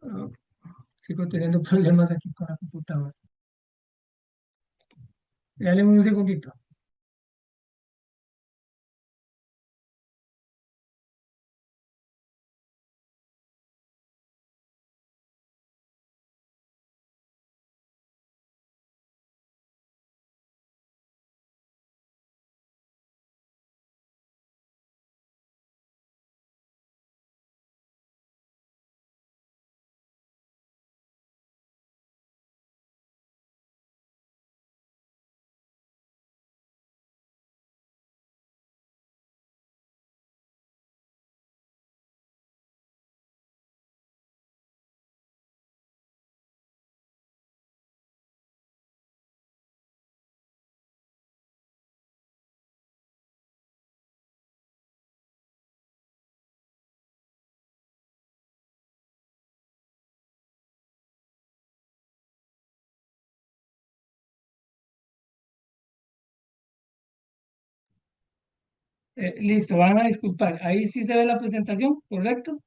Ah, sigo teniendo problemas aquí con la computadora. Dale un segundito. Listo, van a disculpar. Ahí sí se ve la presentación, ¿correcto?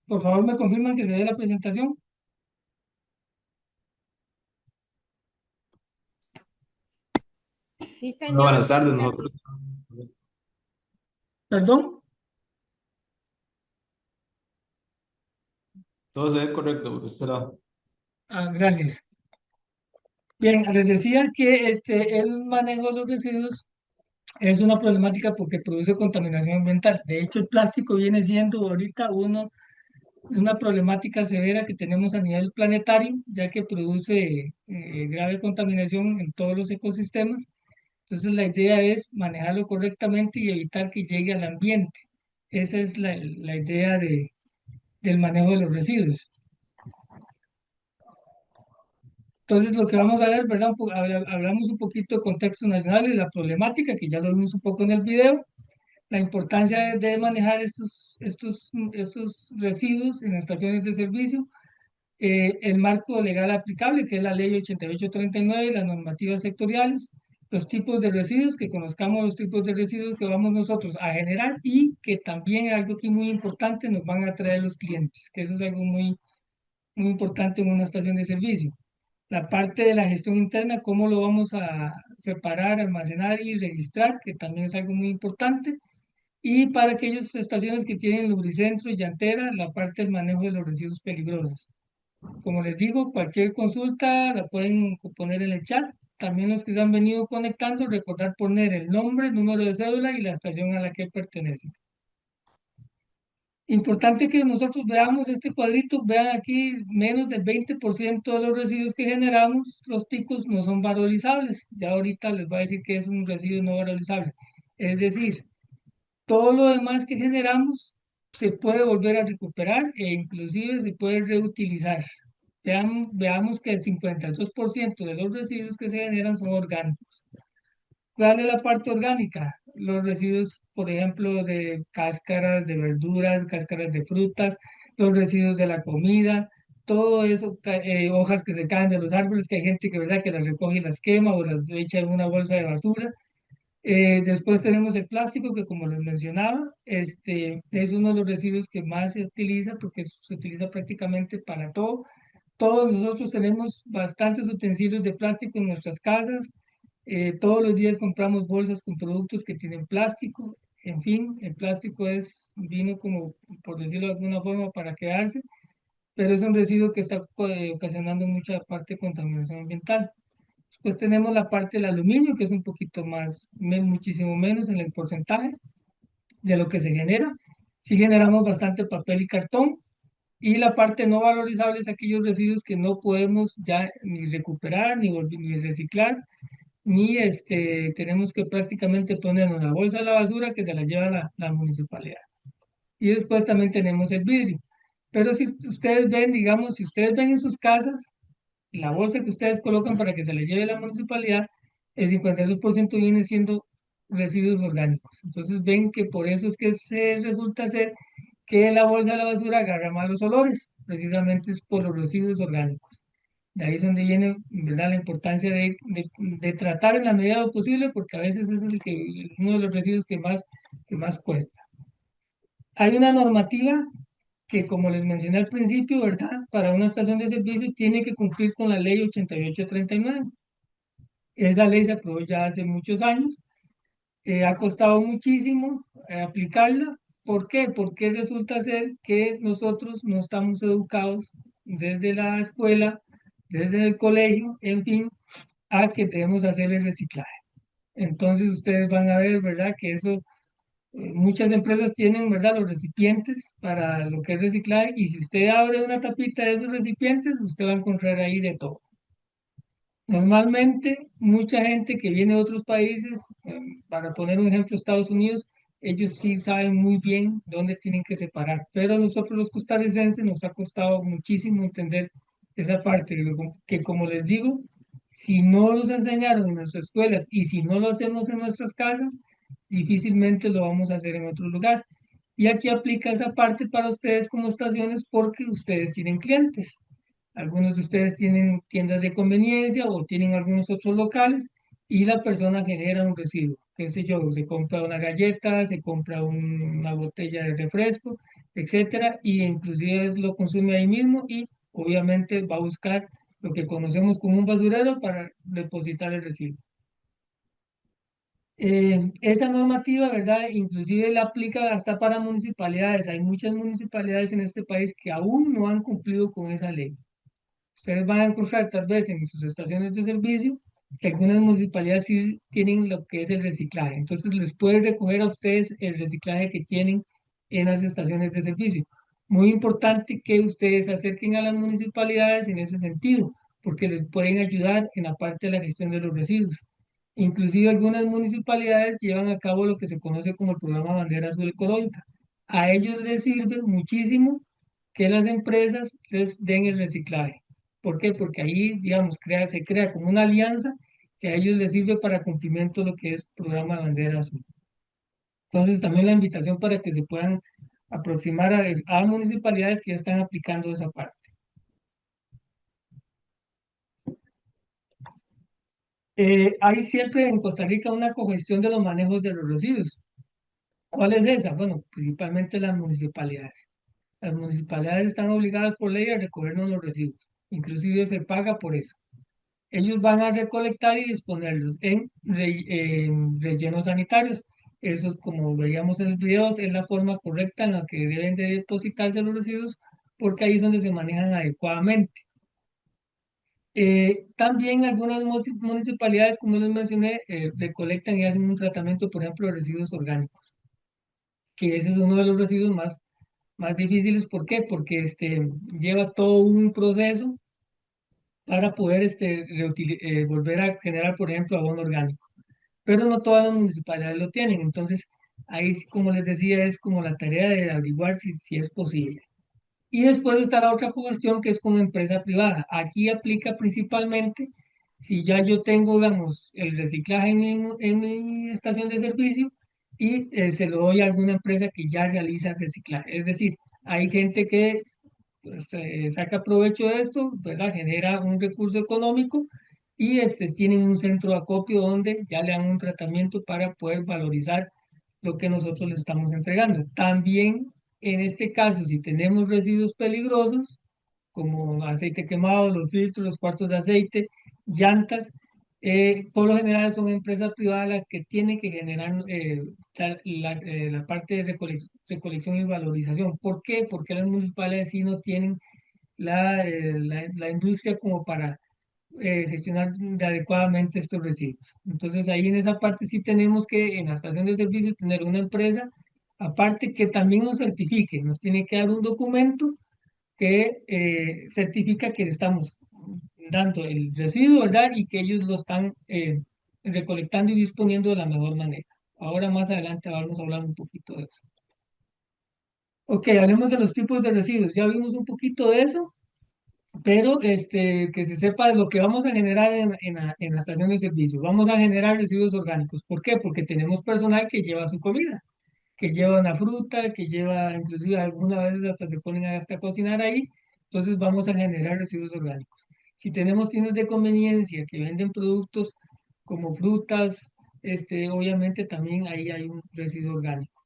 Por favor, me confirman que se ve la presentación. Sí, Hola, señor, buenas tardes. se la Nosotros vi. Perdón. todo se ve correcto por este lado. Ah, gracias. Bien, les decía que el manejo de los residuos es una problemática porque produce contaminación ambiental. De hecho, el plástico viene siendo ahorita una problemática severa que tenemos a nivel planetario, ya que produce grave contaminación en todos los ecosistemas. Entonces, la idea es manejarlo correctamente y evitar que llegue al ambiente. Esa es la idea del manejo de los residuos. Entonces, lo que vamos a ver, ¿verdad? Hablamos un poquito de contexto nacional y la problemática, que ya lo vimos un poco en el video, la importancia de manejar estos residuos en estaciones de servicio, el marco legal aplicable, que es la ley 8839 y las normativas sectoriales, los tipos de residuos, que conozcamos los tipos de residuos que vamos nosotros a generar y que también algo aquí muy importante nos van a traer los clientes, que eso es algo muy importante en una estación de servicio. La parte de la gestión interna, cómo lo vamos a separar, almacenar y registrar, que también es algo muy importante. Y para aquellas estaciones que tienen lubricentro y llantera, la parte del manejo de los residuos peligrosos. Como les digo, cualquier consulta la pueden poner en el chat. También los que se han venido conectando, recordar poner el nombre, el número de cédula y la estación a la que pertenece. Importante que nosotros veamos este cuadrito, vean aquí, menos del 20% de los residuos que generamos, los ticos no son valorizables. Ya ahorita les voy a decir que es un residuo no valorizable. Es decir, todo lo demás que generamos se puede volver a recuperar e inclusive se puede reutilizar. Veamos que el 52% de los residuos que se generan son orgánicos. ¿Cuál es la parte orgánica? Los residuos, por ejemplo, de cáscaras de verduras, cáscaras de frutas, los residuos de la comida, todo eso, hojas que se caen de los árboles, que hay gente que, ¿verdad?, que las recoge y las quema o las echa en una bolsa de basura. Después tenemos el plástico, que como les mencionaba, es uno de los residuos que más se utiliza porque se utiliza prácticamente para todo. Todos nosotros tenemos bastantes utensilios de plástico en nuestras casas. Todos los días compramos bolsas con productos que tienen plástico. En fin, el plástico vino como, por decirlo de alguna forma, para quedarse, pero es un residuo que está ocasionando mucha parte de contaminación ambiental. Después tenemos la parte del aluminio, que es un poquito más, muchísimo menos en el porcentaje de lo que se genera. Sí generamos bastante papel y cartón. Y la parte no valorizable es aquellos residuos que no podemos ya ni recuperar, ni reciclar, ni tenemos que prácticamente poner en una bolsa de la basura que se la lleva la municipalidad. Y después también tenemos el vidrio. Pero si ustedes ven, digamos, si ustedes ven en sus casas, la bolsa que ustedes colocan para que se le lleve la municipalidad, el 52% viene siendo residuos orgánicos. Entonces ven que por eso es que se resulta ser que la bolsa de la basura agarra malos olores, precisamente es por los residuos orgánicos. De ahí es donde viene, ¿verdad?, la importancia de tratar en la medida de lo posible, porque a veces ese es uno de los residuos que más cuesta. Hay una normativa que, como les mencioné al principio, ¿verdad?, para una estación de servicio tiene que cumplir con la ley 8839. Esa ley se aprobó ya hace muchos años. Ha costado muchísimo aplicarla. ¿Por qué? Porque resulta ser que nosotros no estamos educados desde la escuela, desde el colegio, en fin, a que debemos hacer el reciclaje. Entonces ustedes van a ver, ¿verdad?, que eso, muchas empresas tienen, ¿verdad?, los recipientes para lo que es reciclaje, y si usted abre una tapita de esos recipientes, usted va a encontrar ahí de todo. Normalmente, mucha gente que viene de otros países, para poner un ejemplo, Estados Unidos, ellos sí saben muy bien dónde tienen que separar, pero a nosotros los costarricenses nos ha costado muchísimo entender esa parte, que como les digo, si no los enseñaron en nuestras escuelas y si no lo hacemos en nuestras casas, difícilmente lo vamos a hacer en otro lugar. Y aquí aplica esa parte para ustedes como estaciones porque ustedes tienen clientes. Algunos de ustedes tienen tiendas de conveniencia o tienen algunos otros locales y la persona genera un residuo. Qué sé yo, se compra una galleta, se compra una botella de refresco, etcétera, y inclusive lo consume ahí mismo y obviamente va a buscar lo que conocemos como un basurero para depositar el residuo. Esa normativa, ¿verdad? Inclusive la aplica hasta para municipalidades. Hay muchas municipalidades en este país que aún no han cumplido con esa ley. Ustedes van a encontrar tal vez en sus estaciones de servicio que algunas municipalidades sí tienen lo que es el reciclaje. Entonces les puede recoger a ustedes el reciclaje que tienen en las estaciones de servicio. Muy importante que ustedes se acerquen a las municipalidades en ese sentido, porque les pueden ayudar en la parte de la gestión de los residuos. Inclusive algunas municipalidades llevan a cabo lo que se conoce como el programa Bandera Azul Ecológica. A ellos les sirve muchísimo que las empresas les den el reciclaje. ¿Por qué? Porque ahí, digamos, se crea como una alianza que a ellos les sirve para cumplimiento de lo que es programa de bandera azul. Entonces, también la invitación para que se puedan aproximar a municipalidades que ya están aplicando esa parte. Hay siempre en Costa Rica una cogestión de los manejos de los residuos. ¿Cuál es esa? Bueno, principalmente las municipalidades. Las municipalidades están obligadas por ley a recogernos los residuos. Inclusive se paga por eso. Ellos van a recolectar y disponerlos en rellenos sanitarios. Eso, como veíamos en los videos, es la forma correcta en la que deben de depositarse los residuos, porque ahí es donde se manejan adecuadamente. También algunas municipalidades, como les mencioné, recolectan y hacen un tratamiento, por ejemplo, de residuos orgánicos, que ese es uno de los residuos más difíciles. ¿Por qué? Porque lleva todo un proceso para poder volver a generar, por ejemplo, abono orgánico. Pero no todas las municipalidades lo tienen. Entonces, ahí, sí, como les decía, es como la tarea de averiguar si es posible. Y después está la otra cuestión que es con empresa privada. Aquí aplica principalmente si ya yo tengo, digamos, el reciclaje en mi estación de servicio y se lo doy a alguna empresa que ya realiza el reciclaje. Es decir, hay gente que pues, saca provecho de esto, ¿verdad? Genera un recurso económico y tienen un centro de acopio donde ya le dan un tratamiento para poder valorizar lo que nosotros le estamos entregando. También en este caso, si tenemos residuos peligrosos, como aceite quemado, los filtros, los cuartos de aceite, llantas, por lo general son empresas privadas las que tienen que generar la parte de recolección y valorización. ¿Por qué? Porque las municipalidades sí no tienen la industria como para gestionar adecuadamente estos residuos. Entonces ahí en esa parte sí tenemos que en la estación de servicio tener una empresa aparte que también nos certifique, nos tiene que dar un documento que certifica que estamos dando el residuo, ¿verdad? Y que ellos lo están recolectando y disponiendo de la mejor manera. Ahora más adelante vamos a hablar un poquito de eso. Ok, hablemos de los tipos de residuos. Ya vimos un poquito de eso, pero que se sepa de lo que vamos a generar en la estación de servicio. Vamos a generar residuos orgánicos. ¿Por qué? Porque tenemos personal que lleva su comida, que lleva una fruta, que lleva, inclusive algunas veces hasta se ponen hasta a cocinar ahí. Entonces vamos a generar residuos orgánicos. Si tenemos tiendas de conveniencia que venden productos como frutas, obviamente también ahí hay un residuo orgánico.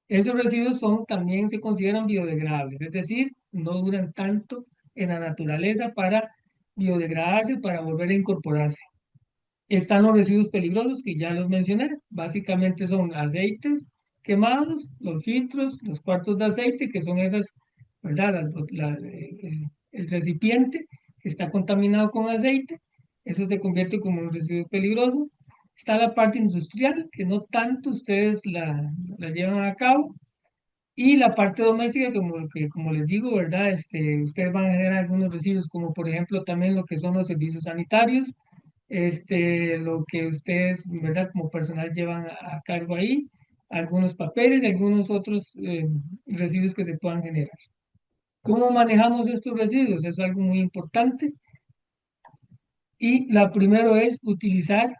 Esos residuos también se consideran biodegradables, es decir, no duran tanto en la naturaleza para biodegradarse, para volver a incorporarse. Están los residuos peligrosos que ya los mencioné. Básicamente son aceites quemados, los filtros, los cuartos de aceite, que son esas, ¿verdad? El recipiente que está contaminado con aceite, eso se convierte como un residuo peligroso. Está la parte industrial, que no tanto ustedes la llevan a cabo. Y la parte doméstica, como les digo, ¿verdad? Ustedes van a generar algunos residuos, como por ejemplo también lo que son los servicios sanitarios, lo que ustedes, ¿verdad? Como personal llevan a cargo ahí, algunos papeles y algunos otros residuos que se puedan generar. ¿Cómo manejamos estos residuos? Es algo muy importante. Y la primero es utilizar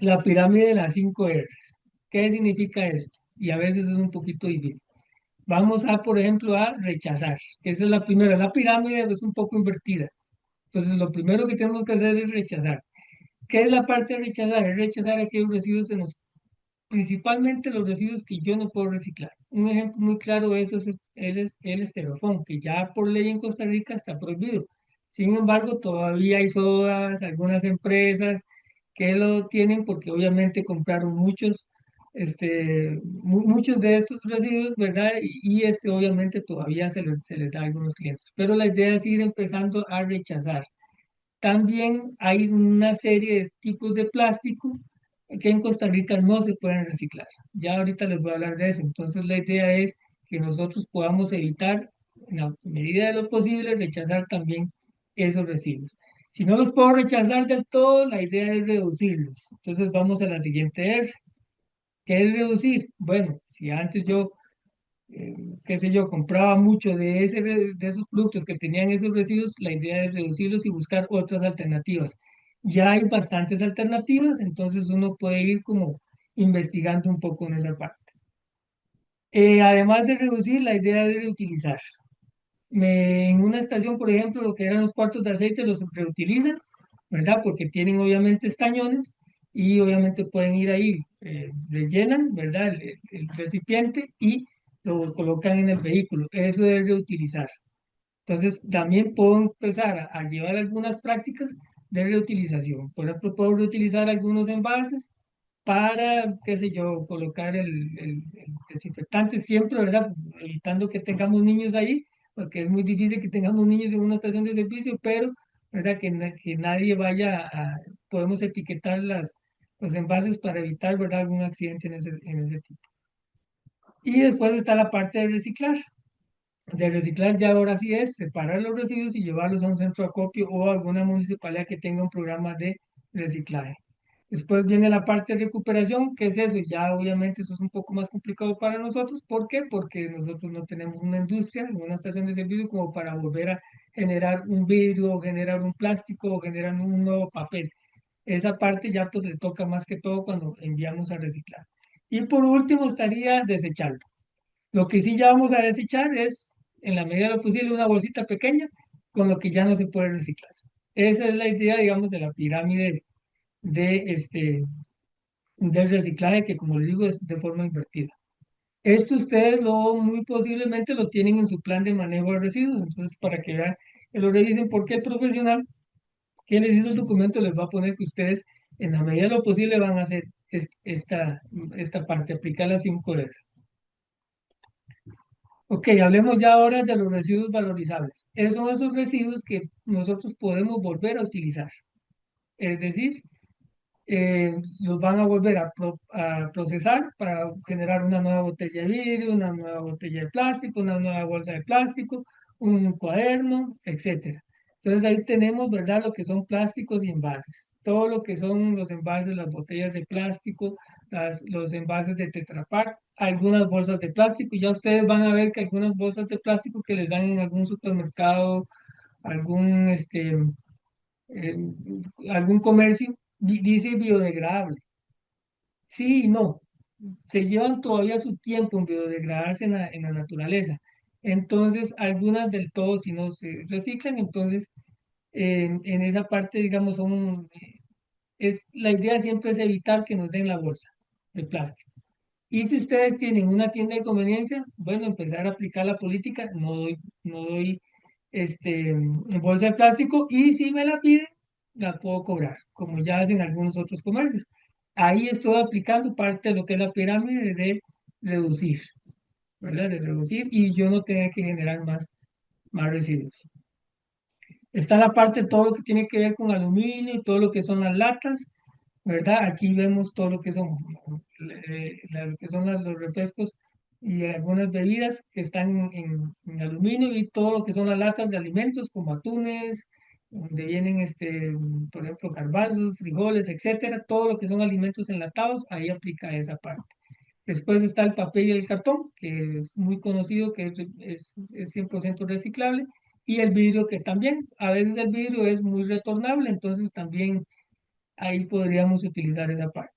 la pirámide de las 5 R's. ¿Qué significa esto? Y a veces es un poquito difícil. Vamos a, por ejemplo, a rechazar, que esa es la primera. La pirámide es un poco invertida. Entonces, lo primero que tenemos que hacer es rechazar. ¿Qué es la parte de rechazar? Es rechazar aquellos residuos principalmente los residuos que yo no puedo reciclar. Un ejemplo muy claro de eso es el estereofón, que ya por ley en Costa Rica está prohibido. Sin embargo, todavía hay sodas, algunas empresas que lo tienen porque obviamente compraron muchos de estos residuos, ¿verdad? Y obviamente todavía se les da a algunos clientes. Pero la idea es ir empezando a rechazar. También hay una serie de tipos de plástico que en Costa Rica no se pueden reciclar. Ya ahorita les voy a hablar de eso. Entonces la idea es que nosotros podamos evitar, en la medida de lo posible, rechazar también esos residuos. Si no los puedo rechazar del todo, la idea es reducirlos. Entonces vamos a la siguiente R. ¿Qué es reducir? Bueno, si antes yo eh, qué sé yo, compraba mucho de esos productos que tenían esos residuos, la idea es reducirlos y buscar otras alternativas. Ya hay bastantes alternativas, entonces uno puede ir como investigando un poco en esa parte. Además de reducir, la idea es reutilizar. En una estación, por ejemplo, lo que eran los cuartos de aceite los reutilizan, ¿verdad? Porque tienen obviamente estañones y obviamente pueden ir ahí, rellenan, ¿verdad? El recipiente y lo colocan en el vehículo. Eso es reutilizar. Entonces, también puedo empezar a llevar algunas prácticas de reutilización. Por ejemplo, puedo reutilizar algunos envases para, qué sé yo, colocar el desinfectante siempre, ¿verdad? Evitando que tengamos niños ahí, porque es muy difícil que tengamos niños en una estación de servicio, pero, ¿verdad? Que nadie vaya a, podemos etiquetar los envases para evitar, ¿verdad? Algún accidente en ese tipo. Y después está la parte de reciclar. De reciclar ya ahora sí es separar los residuos y llevarlos a un centro de acopio o a alguna municipalidad que tenga un programa de reciclaje. Después viene la parte de recuperación, que es eso, ya obviamente eso es un poco más complicado para nosotros. ¿Por qué? Porque nosotros no tenemos una industria, una estación de servicio como para volver a generar un vidrio, o generar un plástico, o generar un nuevo papel. Esa parte ya pues le toca más que todo cuando enviamos a reciclar. Y por último estaría desecharlo. Lo que sí ya vamos a desechar es, en la medida de lo posible, una bolsita pequeña con lo que ya no se puede reciclar. Esa es la idea, digamos, de la pirámide de del reciclaje, que como les digo, es de forma invertida. Esto ustedes muy posiblemente lo tienen en su plan de manejo de residuos, entonces para que vean, que lo revisen, porque el profesional que les hizo el documento les va a poner que ustedes, en la medida de lo posible, van a hacer esta parte, aplicar las 5 R. Ok, hablemos ya ahora de los residuos valorizables. Esos son esos residuos que nosotros podemos volver a utilizar. Es decir, los van a volver a procesar para generar una nueva botella de vidrio, una nueva botella de plástico, una nueva bolsa de plástico, un cuaderno, etcétera. Entonces ahí tenemos, ¿verdad?, lo que son plásticos y envases. Todo lo que son los envases, las botellas de plástico, los envases de Tetra Pak, algunas bolsas de plástico. Ya ustedes van a ver que algunas bolsas de plástico que les dan en algún supermercado, algún, eh, algún comercio, dice biodegradable. Sí y no. Se llevan todavía su tiempo en biodegradarse en la naturaleza. Entonces, algunas del todo, si no se reciclan, entonces en esa parte, digamos, la idea siempre es evitar que nos den la bolsa de plástico. Y si ustedes tienen una tienda de conveniencia, bueno, empezar a aplicar la política, no doy bolsa de plástico y si me la piden, la puedo cobrar, como ya hacen algunos otros comercios. Ahí estoy aplicando parte de lo que es la pirámide de reducir, ¿verdad? De reducir y yo no tenga que generar más residuos. Está la parte de todo lo que tiene que ver con aluminio y todo lo que son las latas, ¿verdad? Aquí vemos todo lo que son, lo que son los refrescos y algunas bebidas que están en aluminio y todo lo que son las latas de alimentos como atunes, donde vienen, por ejemplo, garbanzos, frijoles, etcétera, todo lo que son alimentos enlatados, ahí aplica esa parte. Después está el papel y el cartón, que es muy conocido, que es 100% reciclable, y el vidrio, que también, a veces el vidrio es muy retornable, entonces también ahí podríamos utilizar esa parte.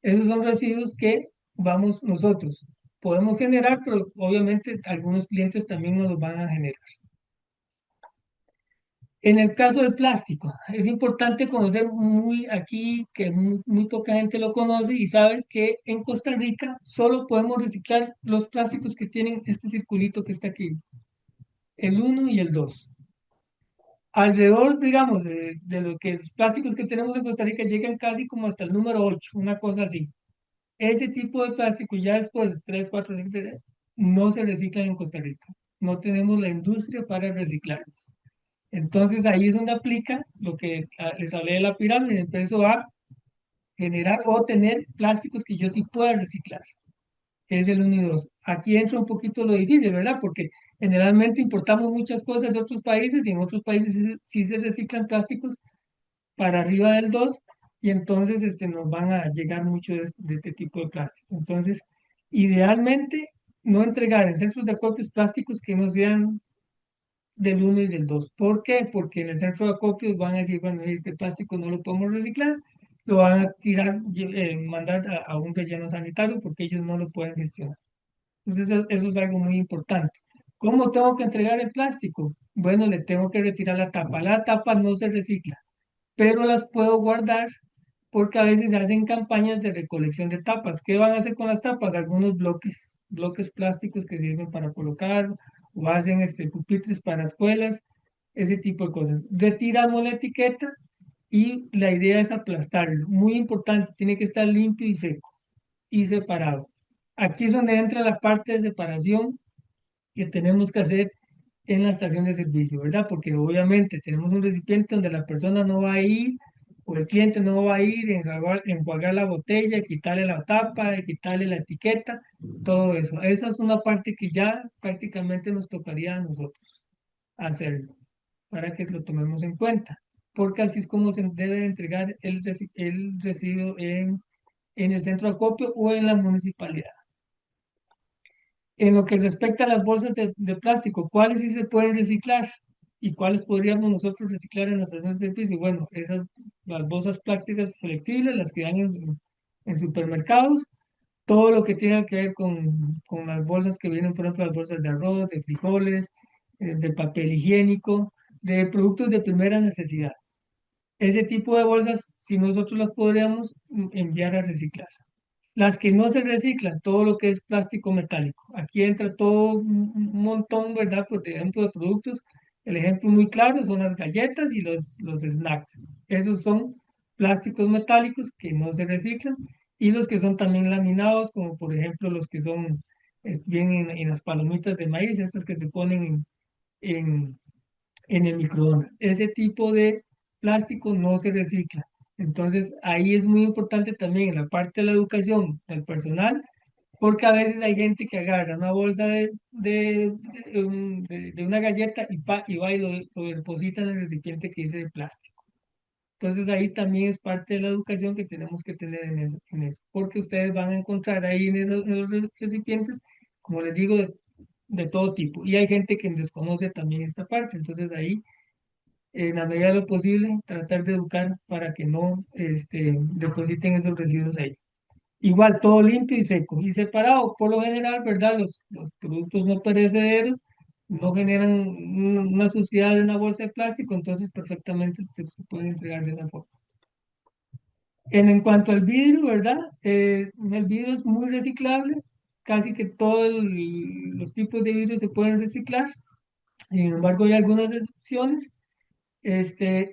Esos son residuos que vamos nosotros. Podemos generar, pero obviamente algunos clientes también nos los van a generar. En el caso del plástico, es importante conocer muy aquí, que muy poca gente lo conoce y sabe que en Costa Rica solo podemos reciclar los plásticos que tienen este circulito que está aquí, el uno y el 2. Alrededor, digamos, de lo que los plásticos que tenemos en Costa Rica llegan casi como hasta el número 8, una cosa así. Ese tipo de plástico ya después de 3, 4, 5, no se reciclan en Costa Rica. No tenemos la industria para reciclarlos. Entonces ahí es donde aplica lo que les hablé de la pirámide. Empiezo a generar o tener plásticos que yo sí pueda reciclar, que es el uno y 2. Aquí entra un poquito lo difícil, ¿verdad? Porque generalmente importamos muchas cosas de otros países y en otros países sí se reciclan plásticos para arriba del 2 y entonces nos van a llegar mucho de este tipo de plástico. Entonces, idealmente no entregar en centros de acopios plásticos que no sean del uno y del 2. ¿Por qué? Porque en el centro de acopios van a decir, bueno, este plástico no lo podemos reciclar, lo van a tirar, mandar a un relleno sanitario porque ellos no lo pueden gestionar. Entonces, eso es algo muy importante. ¿Cómo tengo que entregar el plástico? Bueno, le tengo que retirar la tapa. La tapa no se recicla, pero las puedo guardar porque a veces se hacen campañas de recolección de tapas. ¿Qué van a hacer con las tapas? Algunos bloques plásticos que sirven para colocar, o hacen pupitres para escuelas, ese tipo de cosas. Retiramos la etiqueta y la idea es aplastarlo. Muy importante, tiene que estar limpio y seco y separado. Aquí es donde entra la parte de separación que tenemos que hacer en la estación de servicio, ¿verdad? Porque obviamente tenemos un recipiente donde la persona no va a ir o el cliente no va a ir, enjuagar la botella, quitarle la tapa, quitarle la etiqueta, todo eso. Esa es una parte que ya prácticamente nos tocaría a nosotros hacerlo, para que lo tomemos en cuenta, porque así es como se debe de entregar el residuo en el centro de acopio o en la municipalidad. En lo que respecta a las bolsas de plástico, ¿cuáles sí se pueden reciclar y cuáles podríamos nosotros reciclar en la estación de servicio? Bueno, las bolsas plásticas flexibles, las que dan en supermercados, todo lo que tenga que ver con las bolsas que vienen, por ejemplo, las bolsas de arroz, de frijoles, de papel higiénico, de productos de primera necesidad. Ese tipo de bolsas, si nosotros las podríamos enviar a reciclar. Las que no se reciclan, todo lo que es plástico metálico. Aquí entra todo un montón, ¿verdad? Por ejemplo, de productos. El ejemplo muy claro son las galletas y los snacks. Esos son plásticos metálicos que no se reciclan y los que son también laminados, como por ejemplo los que son bien en las palomitas de maíz, estas que se ponen en, en el microondas. Ese tipo de plástico no se recicla. Entonces, ahí es muy importante también en la parte de la educación del personal, porque a veces hay gente que agarra una bolsa de una galleta y va y lo deposita en el recipiente que dice de plástico. Entonces, ahí también es parte de la educación que tenemos que tener en eso, porque ustedes van a encontrar ahí en los recipientes, como les digo, de todo tipo. Y hay gente que desconoce también esta parte. Entonces, ahí en la medida de lo posible, tratar de educar para que no depositen esos residuos ahí. Igual, todo limpio y seco y separado, por lo general, ¿verdad? Los productos no perecederos, no generan una suciedad de una bolsa de plástico, entonces perfectamente se pueden entregar de esa forma. En cuanto al vidrio, ¿verdad? El vidrio es muy reciclable, casi que todos los tipos de vidrio se pueden reciclar, sin embargo hay algunas excepciones. Es que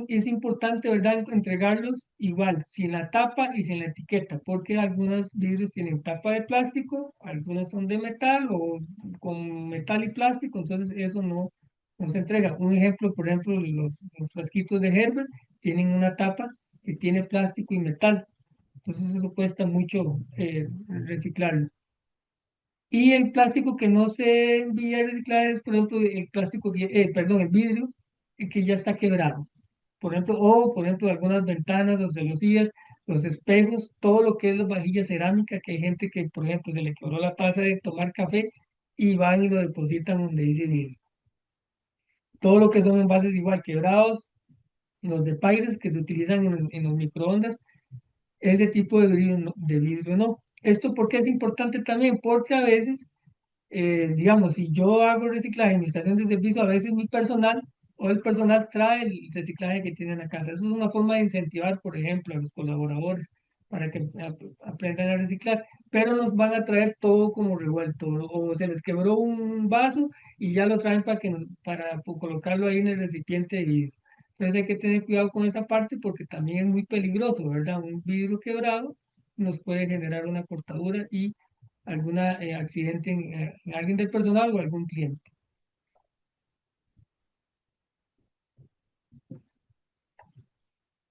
es importante, ¿verdad?, entregarlos igual, sin la tapa y sin la etiqueta, porque algunos vidrios tienen tapa de plástico, algunos son de metal o con metal y plástico, entonces eso no se entrega. Un ejemplo, por ejemplo, los frasquitos de Herbert tienen una tapa que tiene plástico y metal, entonces eso cuesta mucho reciclarlo. Y el plástico que no se envía a reciclar es, por ejemplo, el plástico perdón, el vidrio que ya está quebrado. Por ejemplo, algunas ventanas o celosías, los espejos, todo lo que es la vajilla cerámica, que hay gente que, por ejemplo, se le quebró la taza de tomar café y van y lo depositan donde dice vidrio. Todo lo que son envases igual quebrados, los de Pyrex que se utilizan en los microondas, ese tipo de vidrio no. ¿Esto por qué es importante también? Porque a veces digamos, si yo hago reciclaje en mi estación de servicio, a veces mi personal o el personal trae el reciclaje que tiene en la casa. Eso es una forma de incentivar, por ejemplo, a los colaboradores para que aprendan a reciclar, pero nos van a traer todo como revuelto, o se les quebró un vaso y ya lo traen para colocarlo ahí en el recipiente de vidrio. Entonces hay que tener cuidado con esa parte porque también es muy peligroso, ¿verdad? Un vidrio quebrado nos puede generar una cortadura y algún accidente en alguien del personal o algún cliente.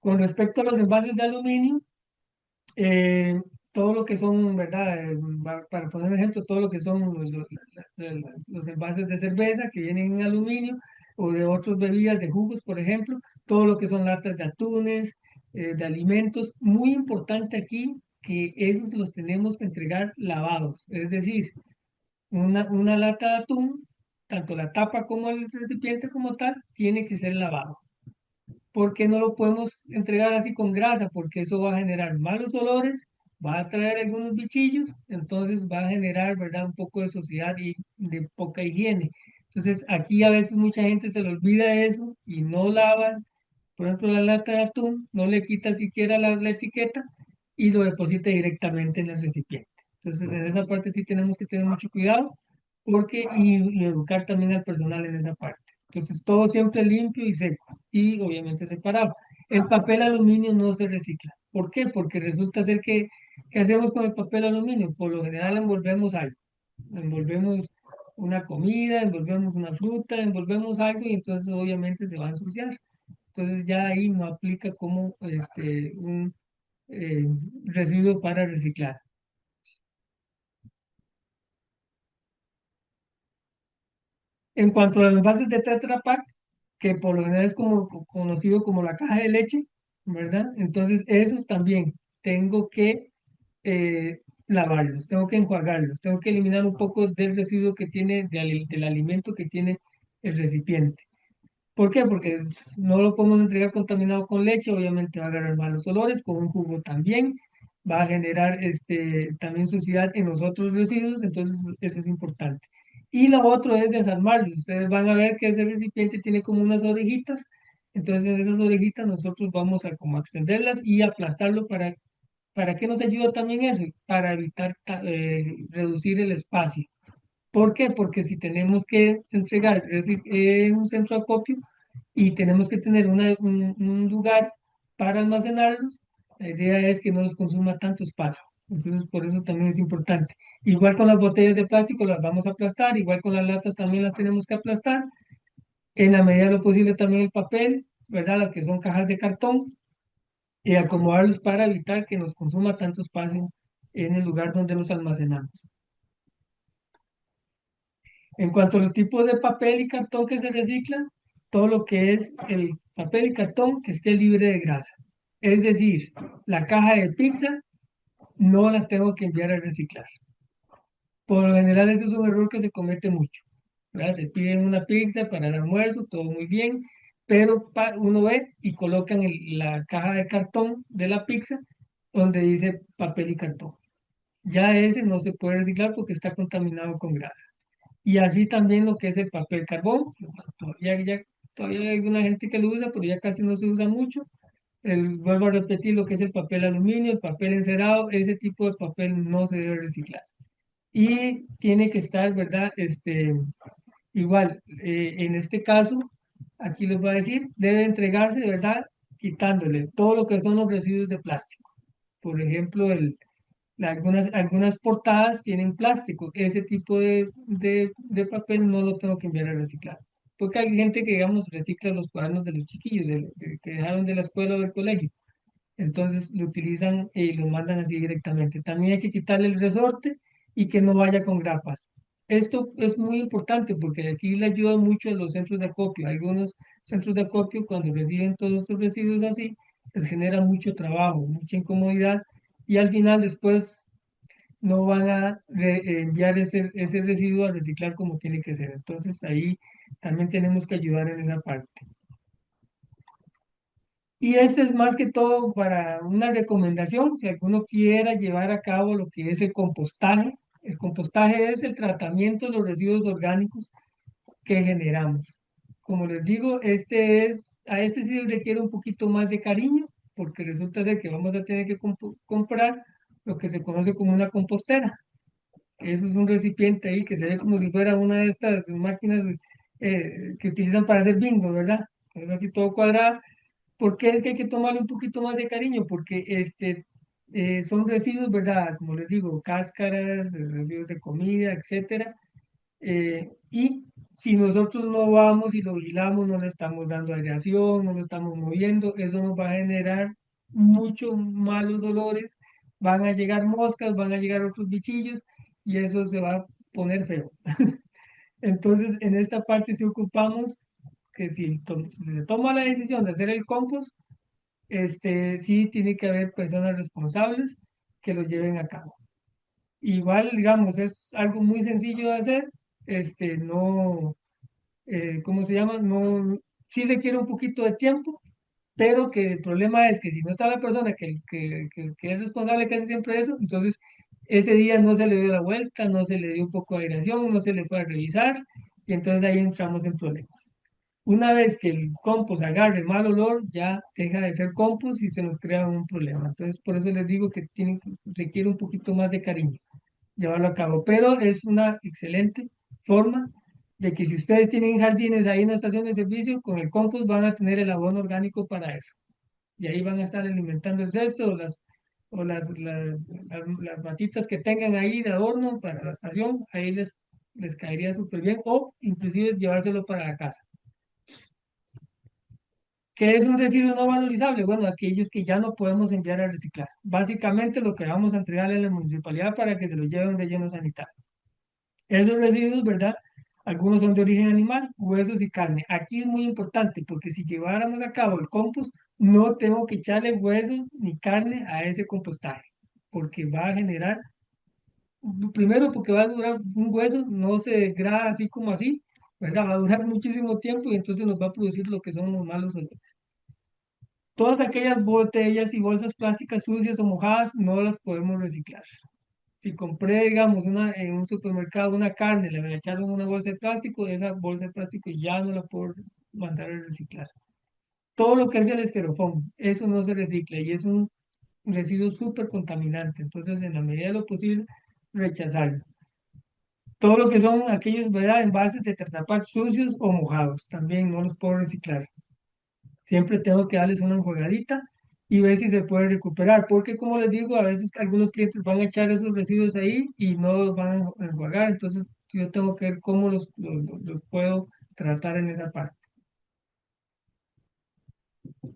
Con respecto a los envases de aluminio, eh, todo lo que son, ¿verdad? Para poner un ejemplo, todo lo que son los envases de cerveza que vienen en aluminio o de otras bebidas, de jugos, por ejemplo, todo lo que son latas de atunes, de alimentos. Muy importante aquí que esos los tenemos que entregar lavados, es decir, una lata de atún, tanto la tapa como el recipiente como tal, tiene que ser lavado. Porque no lo podemos entregar así con grasa, porque eso va a generar malos olores, va a traer algunos bichillos, entonces va a generar, ¿verdad?, un poco de suciedad y de poca higiene. Entonces aquí a veces mucha gente se le olvida eso y no lavan, por ejemplo, la lata de atún, no le quita siquiera la etiqueta y lo deposita directamente en el recipiente. Entonces en esa parte sí tenemos que tener mucho cuidado y educar también al personal en esa parte. Entonces todo siempre limpio y seco y obviamente separado. El papel aluminio no se recicla. ¿Por qué? Porque resulta ser que, ¿qué hacemos con el papel aluminio? Por lo general envolvemos algo, envolvemos una comida, envolvemos una fruta, envolvemos algo y entonces obviamente se va a ensuciar. Entonces ya ahí no aplica como un eh, residuo para reciclar. En cuanto a los envases de Tetra Pak, que por lo general es como conocido como la caja de leche, ¿verdad? Entonces esos también tengo que lavarlos, tengo que enjuagarlos, tengo que eliminar un poco del residuo que tiene, del alimento que tiene el recipiente. ¿Por qué? Porque no lo podemos entregar contaminado con leche, obviamente va a agarrar malos olores, con un jugo también, va a generar también suciedad en los otros residuos, entonces eso es importante. Y lo otro es desarmarlo. Ustedes van a ver que ese recipiente tiene como unas orejitas, entonces en esas orejitas nosotros vamos a como a extenderlas y aplastarlo ¿para qué nos ayuda también eso? Para evitar reducir el espacio. ¿Por qué? Porque si tenemos que entregar un centro de acopio y tenemos que tener un lugar para almacenarlos, la idea es que no los consuma tanto espacio. Entonces, por eso también es importante. Igual con las botellas de plástico las vamos a aplastar, igual con las latas también las tenemos que aplastar. En la medida de lo posible también el papel, ¿verdad? Lo que son cajas de cartón, y acomodarlos para evitar que nos consuma tanto espacio en el lugar donde los almacenamos. En cuanto a los tipos de papel y cartón que se reciclan, todo lo que es el papel y cartón que esté libre de grasa. Es decir, la caja de pizza no la tengo que enviar a reciclar. Por lo general, eso es un error que se comete mucho, ¿verdad? Se piden una pizza para el almuerzo, todo muy bien, pero uno ve y colocan la caja de cartón de la pizza donde dice papel y cartón. Ya ese no se puede reciclar porque está contaminado con grasa. Y así también lo que es el papel carbón. Todavía hay alguna gente que lo usa, pero ya casi no se usa mucho. Vuelvo a repetir lo que es el papel aluminio, el papel encerado, ese tipo de papel no se debe reciclar. Y tiene que estar, ¿verdad? Igual, en este caso, aquí les voy a decir, debe entregarse, de verdad, quitándole todo lo que son los residuos de plástico. Por ejemplo, algunas portadas tienen plástico. Ese tipo de papel no lo tengo que enviar a reciclar. Porque hay gente que, digamos, recicla los cuadernos de los chiquillos que dejaron de la escuela o del colegio. Entonces lo utilizan y lo mandan así directamente. También hay que quitarle el resorte y que no vaya con grapas. Esto es muy importante porque aquí le ayuda mucho a los centros de acopio. Algunos centros de acopio, cuando reciben todos estos residuos así, les genera mucho trabajo, mucha incomodidad y al final después no van a enviar ese residuo a reciclar como tiene que ser. Entonces ahí también tenemos que ayudar en esa parte. Y este es más que todo para una recomendación, si alguno quiera llevar a cabo lo que es el compostaje. El compostaje es el tratamiento de los residuos orgánicos que generamos. Como les digo, a este sí requiere un poquito más de cariño, porque resulta ser que vamos a tener que comprar lo que se conoce como una compostera. Eso es un recipiente ahí que se ve como si fuera una de estas máquinas que utilizan para hacer bingo, ¿verdad? Es así todo cuadrado. ¿Por qué es que hay que tomarle un poquito más de cariño? Porque son residuos, ¿verdad? Como les digo, cáscaras, residuos de comida, etcétera. Y si nosotros no vamos y lo vigilamos, no le estamos dando aireación, no lo estamos moviendo, eso nos va a generar muchos malos olores, van a llegar moscas, van a llegar otros bichillos y eso se va a poner feo. Entonces, en esta parte sí ocupamos que si se toma la decisión de hacer el compost, sí tiene que haber personas responsables que lo lleven a cabo. Igual, digamos, es algo muy sencillo de hacer, no, ¿cómo se llama? No, sí requiere un poquito de tiempo, pero que el problema es que si no está la persona que es responsable que hace siempre eso, entonces ese día no se le dio la vuelta, no se le dio un poco de aireación, no se le fue a revisar, y entonces ahí entramos en problemas. Una vez que el compost agarre mal olor, ya deja de ser compost y se nos crea un problema. Entonces, por eso les digo que requiere un poquito más de cariño llevarlo a cabo. Pero es una excelente forma de que si ustedes tienen jardines ahí en la estación de servicio, con el compost van a tener el abono orgánico para eso. Y ahí van a estar alimentando el cesto las matitas que tengan ahí de adorno para la estación, ahí les caería súper bien. O inclusive llevárselo para la casa. ¿Qué es un residuo no valorizable? Bueno, aquellos que ya no podemos enviar a reciclar. Básicamente lo que vamos a entregarle a la municipalidad para que se lo lleven de relleno sanitario. Esos residuos, ¿verdad? Algunos son de origen animal, huesos y carne. Aquí es muy importante porque si lleváramos a cabo el compost, no tengo que echarle huesos ni carne a ese compostaje, porque va a generar, primero porque va a durar un hueso, no se degrada así como así, ¿verdad? Va a durar muchísimo tiempo y entonces nos va a producir lo que son los malos olores. Todas aquellas botellas y bolsas plásticas sucias o mojadas no las podemos reciclar. Si compré, digamos, en un supermercado una carne, le echaron una bolsa de plástico, esa bolsa de plástico ya no la puedo mandar a reciclar. Todo lo que es el esterofoam, eso no se recicla y es un residuo súper contaminante. Entonces, en la medida de lo posible, rechazarlo. Todo lo que son aquellos, ¿verdad? Envases de Tetra Pak sucios o mojados, también no los puedo reciclar. Siempre tengo que darles una enjuagadita y ver si se puede recuperar, porque como les digo, a veces algunos clientes van a echar esos residuos ahí y no los van a enjuagar, entonces yo tengo que ver cómo los puedo tratar en esa parte.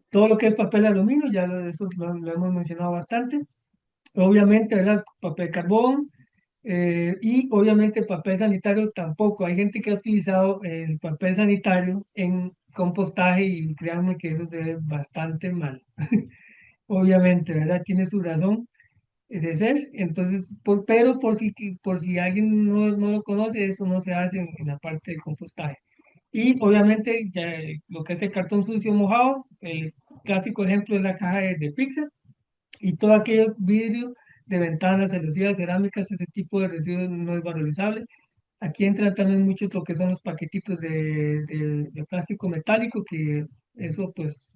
Todo lo que es papel aluminio, ya eso lo hemos mencionado bastante. Obviamente, ¿verdad? Papel carbón y obviamente papel sanitario tampoco. Hay gente que ha utilizado el papel sanitario en compostaje y créanme que eso se ve bastante mal. Obviamente, ¿verdad? Tiene su razón de ser. Entonces, pero por si alguien no lo conoce, eso no se hace en la parte del compostaje. Y obviamente, ya lo que es el cartón sucio mojado, el clásico ejemplo es la caja de pizza y todo aquello vidrio de ventanas, celosías, cerámicas, ese tipo de residuos no es valorizable. Aquí entra también mucho lo que son los paquetitos de plástico metálico, que eso pues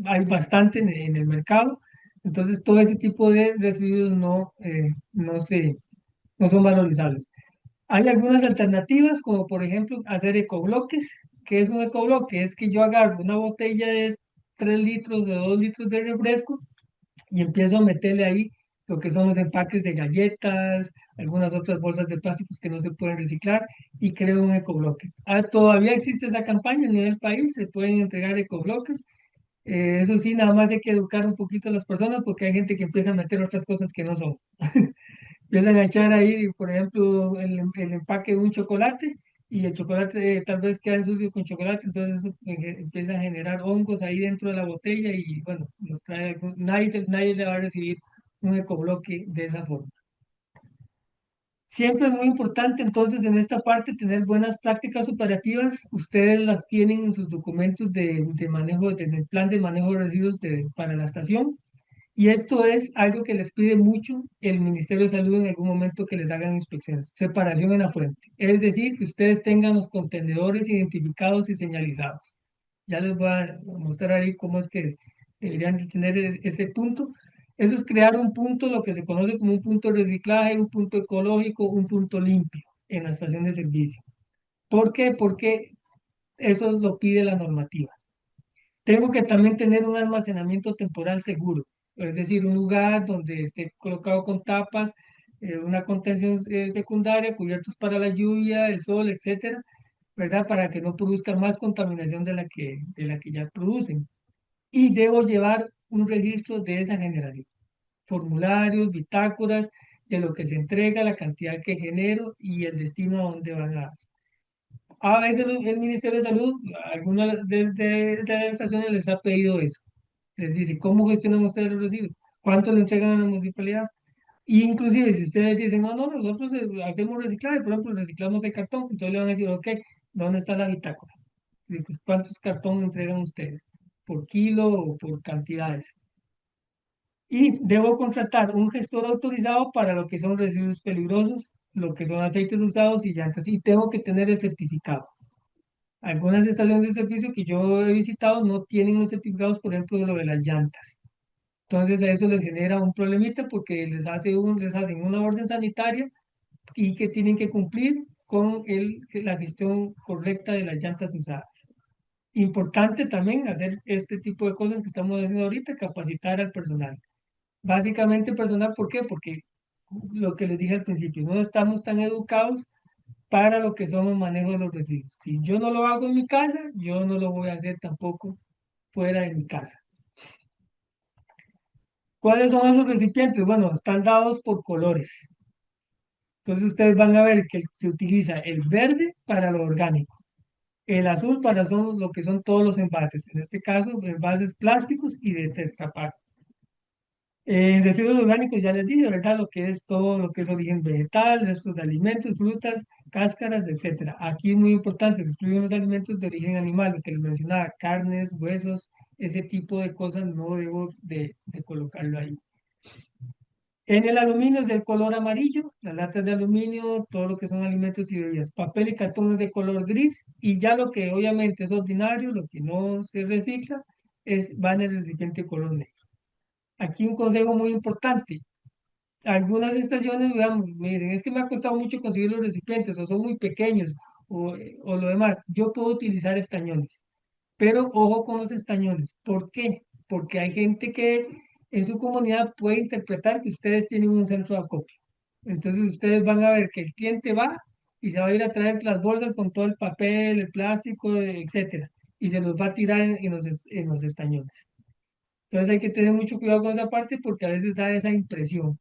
hay bastante en el mercado. Entonces todo ese tipo de residuos no son valorizables. Hay algunas alternativas, como por ejemplo hacer ecobloques. ¿Qué es un ecobloque? Es que yo agarro una botella de 3 litros, de 2 litros de refresco y empiezo a meterle ahí lo que son los empaques de galletas, algunas otras bolsas de plásticos que no se pueden reciclar y creo un ecobloque. Todavía existe esa campaña a nivel país, se pueden entregar ecobloques. Eso sí, nada más hay que educar un poquito a las personas porque hay gente que empieza a meter otras cosas que no son. Empiezan a echar ahí, por ejemplo, el empaque de un chocolate y el chocolate tal vez queda sucio con chocolate, entonces eso empieza a generar hongos ahí dentro de la botella y bueno, nadie le va a recibir un ecobloque de esa forma. Siempre es muy importante entonces en esta parte tener buenas prácticas operativas. Ustedes las tienen en sus documentos de manejo, en el plan de manejo de residuos para la estación. Y esto es algo que les pide mucho el Ministerio de Salud en algún momento que les hagan inspecciones. Separación en la fuente. Es decir, que ustedes tengan los contenedores identificados y señalizados. Ya les voy a mostrar ahí cómo es que deberían de tener ese punto. Eso es crear un punto, lo que se conoce como un punto de reciclaje, un punto ecológico, un punto limpio en la estación de servicio. ¿Por qué? Porque eso lo pide la normativa. Tengo que también tener un almacenamiento temporal seguro, es decir, un lugar donde esté colocado con tapas, una contención secundaria, cubiertos para la lluvia, el sol, etcétera, ¿verdad? Para que no produzcan más contaminación de la que ya producen. Y debo llevar un registro de esa generación, formularios, bitácoras, de lo que se entrega, la cantidad que genero y el destino a donde van a. A veces el Ministerio de Salud, algunas de las estaciones les ha pedido eso. Les dice, ¿cómo gestionan ustedes los residuos? ¿Cuánto le entregan a la municipalidad? Y inclusive si ustedes dicen, no, no, nosotros hacemos reciclaje, por ejemplo, reciclamos el cartón, entonces le van a decir, ok, ¿dónde está la bitácora? Y, pues, ¿cuántos cartón entregan ustedes? ¿Por kilo o por cantidades? Y debo contratar un gestor autorizado para lo que son residuos peligrosos, lo que son aceites usados y llantas. Y tengo que tener el certificado. Algunas estaciones de servicio que yo he visitado no tienen los certificados, por ejemplo, de lo de las llantas. Entonces a eso les genera un problemita porque les hacen una orden sanitaria y que tienen que cumplir con la gestión correcta de las llantas usadas. Importante también hacer este tipo de cosas que estamos haciendo ahorita, capacitar al personal. Básicamente personal, ¿por qué? Porque lo que les dije al principio, no estamos tan educados para lo que son los manejos de los residuos. Si yo no lo hago en mi casa, yo no lo voy a hacer tampoco fuera de mi casa. ¿Cuáles son esos recipientes? Bueno, están dados por colores. Entonces ustedes van a ver que se utiliza el verde para lo orgánico, el azul para lo que son todos los envases, en este caso envases plásticos y de Tetra Pak. En residuos orgánicos ya les dije, ¿verdad? Lo que es todo lo que es origen vegetal, restos de alimentos, frutas, cáscaras, etcétera. Aquí es muy importante, se excluyen los alimentos de origen animal, lo que les mencionaba, carnes, huesos, ese tipo de cosas no debo de colocarlo ahí. En el aluminio es del color amarillo, las latas de aluminio, todo lo que son alimentos y bebidas. Papel y cartón es de color gris y ya lo que obviamente es ordinario, lo que no se recicla, va en el recipiente color negro. Aquí un consejo muy importante. Algunas estaciones, digamos, me dicen, es que me ha costado mucho conseguir los recipientes o son muy pequeños o lo demás. Yo puedo utilizar estañones, pero ojo con los estañones. ¿Por qué? Porque hay gente que en su comunidad puede interpretar que ustedes tienen un centro de acopio. Entonces ustedes van a ver que el cliente va y se va a ir a traer las bolsas con todo el papel, el plástico, etcétera, y se los va a tirar en los estañones. Entonces hay que tener mucho cuidado con esa parte porque a veces da esa impresión.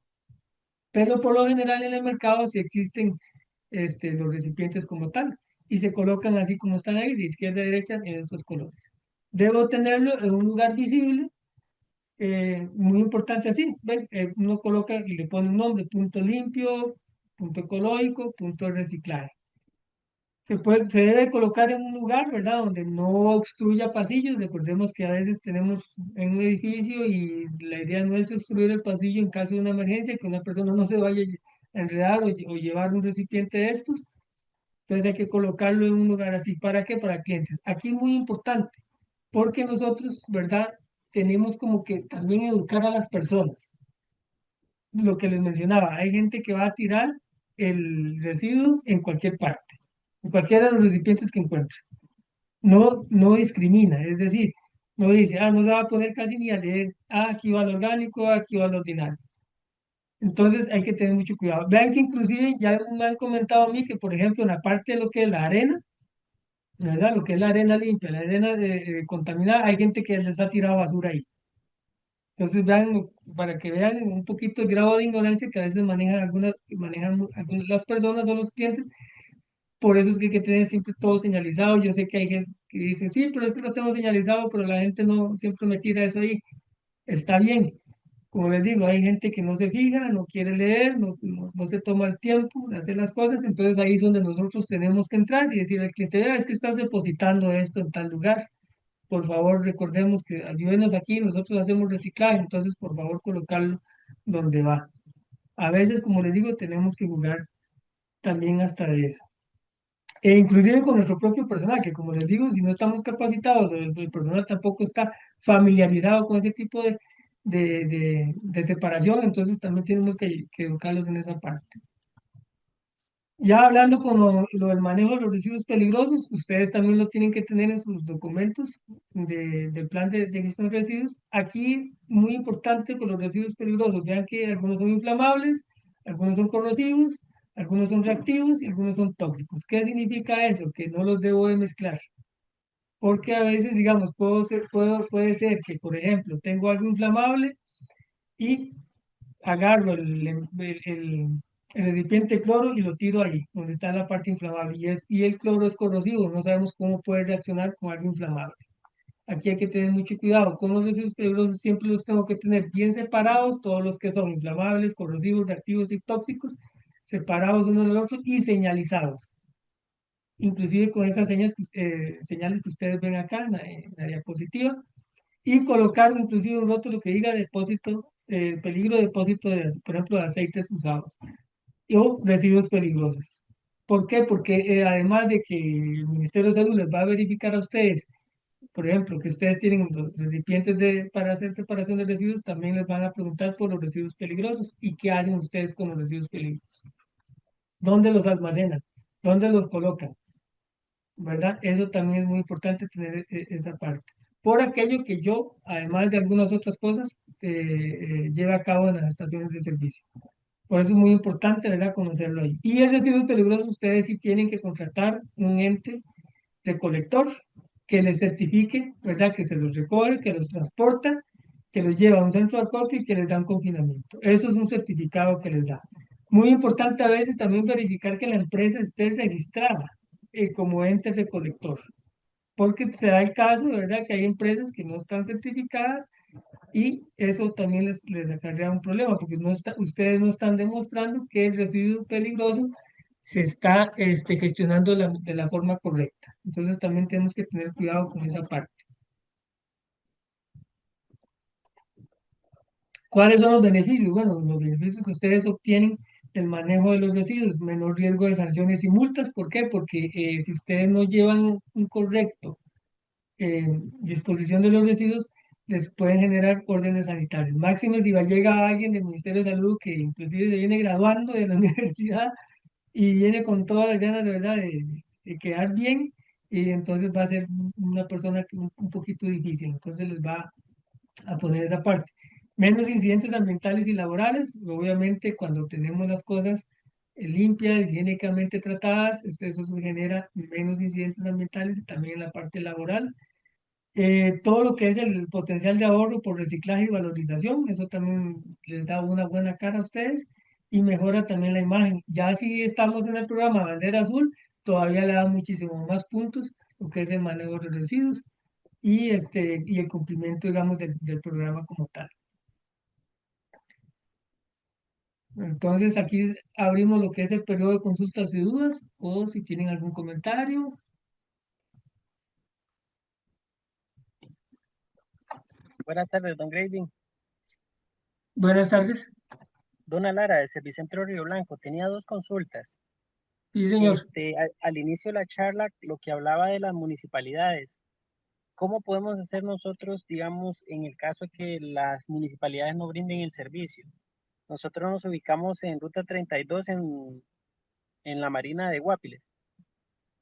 Pero por lo general en el mercado sí existen los recipientes como tal y se colocan así como están ahí, de izquierda a derecha, en estos colores. Debo tenerlo en un lugar visible, muy importante así. ¿Ven? Uno coloca y le pone un nombre, punto limpio, punto ecológico, punto de reciclaje. Se debe colocar en un lugar, ¿verdad? Donde no obstruya pasillos. Recordemos que a veces tenemos en un edificio y la idea no es obstruir el pasillo en caso de una emergencia, que una persona no se vaya a enredar o llevar un recipiente de estos. Entonces hay que colocarlo en un lugar así. ¿Para qué? Para clientes. Aquí es muy importante, porque nosotros, ¿verdad? Tenemos como que también educar a las personas. Lo que les mencionaba, hay gente que va a tirar el residuo en cualquier parte, en cualquiera de los recipientes que encuentre. No discrimina, es decir, no dice, no se va a poner casi ni a leer, aquí va lo orgánico, aquí va lo ordinario. Entonces hay que tener mucho cuidado. Vean que inclusive ya me han comentado a mí que, por ejemplo, en la parte de lo que es la arena, ¿verdad? Lo que es la arena limpia, la arena contaminada, hay gente que les ha tirado basura ahí. Entonces vean, para que vean un poquito el grado de ignorancia que a veces manejan las personas o los clientes. Por eso es que hay que tener siempre todo señalizado. Yo sé que hay gente que dice, sí, pero es que lo tengo señalizado, pero la gente no siempre me tira eso ahí. Está bien. Como les digo, hay gente que no se fija, no quiere leer, no se toma el tiempo de hacer las cosas. Entonces ahí es donde nosotros tenemos que entrar y decirle al cliente, "Vea, es que estás depositando esto en tal lugar. Por favor, recordemos que ayúdenos aquí, nosotros hacemos reciclaje, entonces por favor colocarlo donde va. A veces, como les digo, tenemos que jugar también hasta de eso. E inclusive con nuestro propio personal, que como les digo, si no estamos capacitados, o el personal tampoco está familiarizado con ese tipo de separación, entonces también tenemos que educarlos en esa parte. Ya hablando con lo del manejo de los residuos peligrosos, ustedes también lo tienen que tener en sus documentos del plan de gestión de residuos. Aquí, muy importante con los residuos peligrosos, vean que algunos son inflamables, algunos son corrosivos, algunos son reactivos y algunos son tóxicos. ¿Qué significa eso? Que no los debo de mezclar. Porque a veces, digamos, puede ser que, por ejemplo, tengo algo inflamable y agarro el recipiente de cloro y lo tiro ahí, donde está la parte inflamable. Y el cloro es corrosivo, no sabemos cómo puede reaccionar con algo inflamable. Aquí hay que tener mucho cuidado. Con los residuos peligrosos siempre los tengo que tener bien separados, todos los que son inflamables, corrosivos, reactivos y tóxicos, separados uno del otro y señalizados. Inclusive con esas señales que ustedes ven acá en la diapositiva, y colocar inclusive un rótulo que diga depósito, peligro de depósito de, por ejemplo, de aceites usados o residuos peligrosos. ¿Por qué? Porque además de que el Ministerio de Salud les va a verificar a ustedes, por ejemplo, que ustedes tienen los recipientes para hacer separación de residuos, también les van a preguntar por los residuos peligrosos y qué hacen ustedes con los residuos peligrosos. ¿Dónde los almacenan? ¿Dónde los colocan? ¿Verdad? Eso también es muy importante tener esa parte. Por aquello que yo, además de algunas otras cosas, lleve a cabo en las estaciones de servicio. Por eso es muy importante, ¿verdad?, conocerlo ahí. Y el residuo peligroso, ustedes sí tienen que contratar un ente recolector que les certifique, ¿verdad?, que se los recoge, que los transporta, que los lleva a un centro de acopio y que les dan confinamiento. Eso es un certificado que les da. Muy importante a veces también verificar que la empresa esté registrada como ente recolector, porque se da el caso, ¿verdad?, que hay empresas que no están certificadas y eso también les acarrea un problema, porque ustedes no están demostrando que el residuo peligroso se está gestionando de la forma correcta. Entonces también tenemos que tener cuidado con esa parte. ¿Cuáles son los beneficios? Bueno, los beneficios que ustedes obtienen del manejo de los residuos, menor riesgo de sanciones y multas. ¿Por qué? Porque si ustedes no llevan un correcto disposición de los residuos, les pueden generar órdenes sanitarias. Máxime si llega alguien del Ministerio de Salud que inclusive se viene graduando de la universidad y viene con todas las ganas de verdad de quedar bien, y entonces va a ser una persona un poquito difícil, entonces les va a poner esa parte. Menos incidentes ambientales y laborales, obviamente cuando tenemos las cosas limpias, higiénicamente tratadas, eso genera menos incidentes ambientales y también en la parte laboral. Todo lo que es el potencial de ahorro por reciclaje y valorización, eso también les da una buena cara a ustedes y mejora también la imagen. Ya si estamos en el programa Bandera Azul, todavía le da muchísimo más puntos lo que es el manejo de residuos y el cumplimiento, digamos, del programa como tal. Entonces aquí abrimos lo que es el periodo de consultas y dudas, o si tienen algún comentario. Buenas tardes, don Grading. Buenas tardes. Dona Lara, de Servicentro Río Blanco. Tenía dos consultas. Sí, señor. Al inicio de la charla, lo que hablaba de las municipalidades, ¿cómo podemos hacer nosotros, digamos, en el caso que las municipalidades no brinden el servicio? Nosotros nos ubicamos en Ruta 32 en la Marina de Guapiles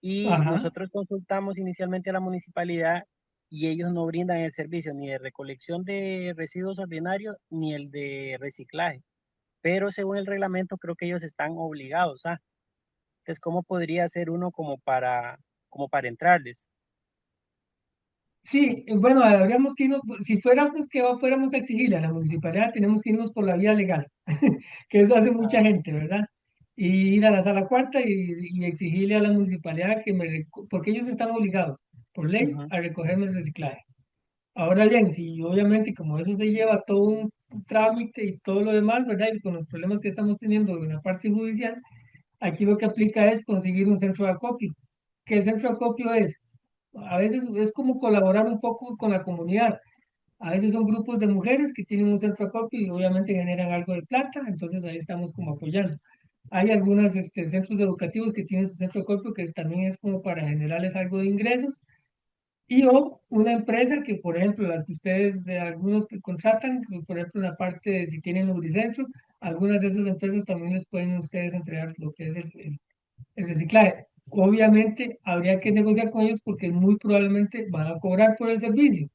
y Ajá. nosotros consultamos inicialmente a la municipalidad y ellos no brindan el servicio ni de recolección de residuos ordinarios ni el de reciclaje. Pero según el reglamento creo que ellos están obligados a. Entonces, ¿cómo podría ser uno como para entrarles? Sí, bueno, habríamos que irnos, si fuéramos fuéramos a exigirle a la municipalidad, tenemos que irnos por la vía legal, que eso hace mucha Ah, gente, ¿verdad? Y ir a la sala cuarta y exigirle a la municipalidad porque ellos están obligados por ley ujú, a recogerme el reciclaje. Ahora bien, si obviamente como eso se lleva todo un trámite y todo lo demás, ¿verdad? Y con los problemas que estamos teniendo en la parte judicial, aquí lo que aplica es conseguir un centro de acopio. ¿Qué centro de acopio es? A veces es como colaborar un poco con la comunidad. A veces son grupos de mujeres que tienen un centro de acopio y obviamente generan algo de plata, entonces ahí estamos como apoyando. Hay algunos centros educativos que tienen su centro de acopio que también es como para generarles algo de ingresos. Y o una empresa que, por ejemplo, las que ustedes, de algunos que contratan, que, por ejemplo, en la parte de si tienen lubricentro, algunas de esas empresas también les pueden ustedes entregar lo que es el reciclaje. Obviamente habría que negociar con ellos porque muy probablemente van a cobrar por el servicio.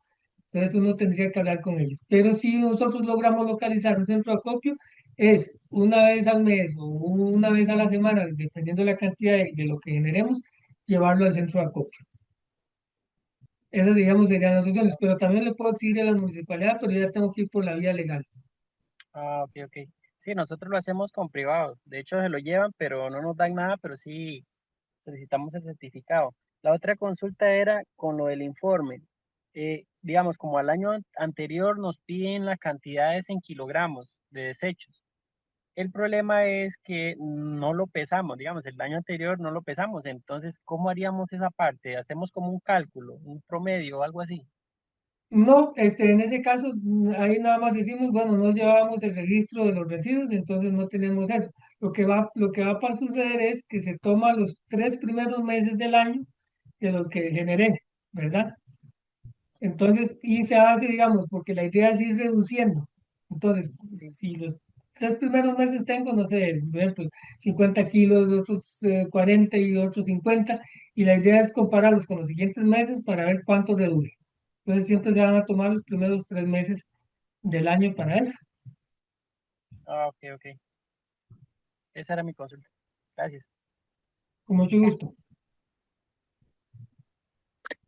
Entonces uno tendría que hablar con ellos. Pero si nosotros logramos localizar un centro de acopio, es una vez al mes o una vez a la semana, dependiendo de la cantidad de lo que generemos, llevarlo al centro de acopio. Esas, digamos, serían las opciones. Pero también le puedo exigir a la municipalidad, pero ya tengo que ir por la vía legal. ok, ok. Sí, nosotros lo hacemos con privados. De hecho, se lo llevan, pero no nos dan nada, pero sí solicitamos el certificado. La otra consulta era con lo del informe. Digamos, como al año anterior nos piden las cantidades en kilogramos de desechos. El problema es que no lo pesamos, digamos, el año anterior no lo pesamos. Entonces, ¿cómo haríamos esa parte? ¿Hacemos como un cálculo, un promedio o algo así? No, en ese caso, ahí nada más decimos, bueno, no llevábamos el registro de los residuos, entonces no tenemos eso. Lo que va a suceder es que se toma los 3 primeros meses del año de lo que generé, ¿verdad? Entonces, y se hace, digamos, porque la idea es ir reduciendo. Entonces, Sí. si los 3 primeros meses tengo, no sé, por ejemplo, 50 kilos, otros 40 y otros 50, y la idea es compararlos con los siguientes meses para ver cuánto reduje. Entonces, siempre se van a tomar los primeros 3 meses del año para eso. Ok, ok. Esa era mi consulta. Gracias. Con mucho gusto.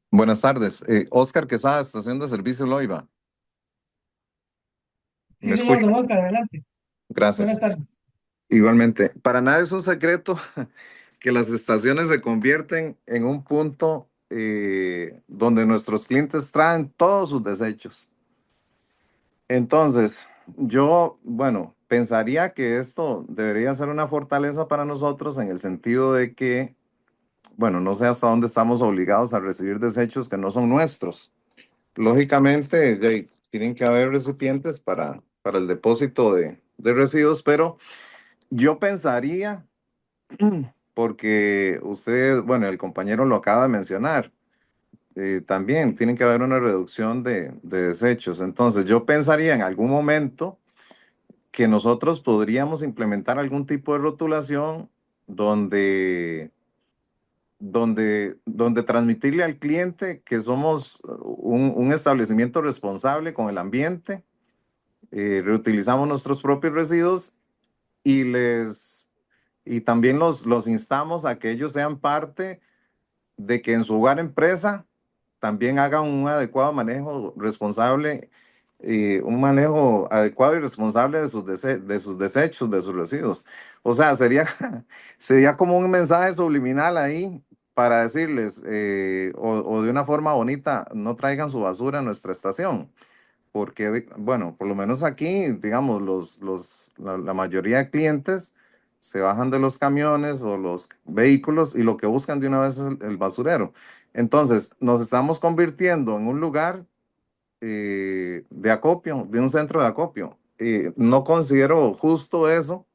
Buenas tardes. Oscar Quesada, Estación de Servicio Loiva. Sí, ¿Me señor, escucha? don Oscar, adelante. Buenas Gracias. tardes. Igualmente, para nada es un secreto que las estaciones se convierten en un punto donde nuestros clientes traen todos sus desechos. Entonces, yo, bueno, pensaría que esto debería ser una fortaleza para nosotros en el sentido de que, bueno, no sé hasta dónde estamos obligados a recibir desechos que no son nuestros. Lógicamente, tienen que haber recipientes para el depósito de residuos, pero yo pensaría, porque usted, bueno, el compañero lo acaba de mencionar, también tiene que haber una reducción de desechos. Entonces, yo pensaría en algún momento que nosotros podríamos implementar algún tipo de rotulación donde donde transmitirle al cliente que somos un establecimiento responsable con el ambiente, reutilizamos nuestros propios residuos y y también los instamos a que ellos sean parte de que en su hogar empresa también hagan un adecuado manejo responsable, un manejo adecuado y responsable de de sus desechos, de sus residuos. O sea, sería como un mensaje subliminal ahí para decirles, o de una forma bonita, no traigan su basura a nuestra estación. Porque, bueno, por lo menos aquí, digamos, la mayoría de clientes se bajan de los camiones o los vehículos y lo que buscan de una vez es el basurero. Entonces, nos estamos convirtiendo en un lugar de acopio, de un centro de acopio. No considero justo eso,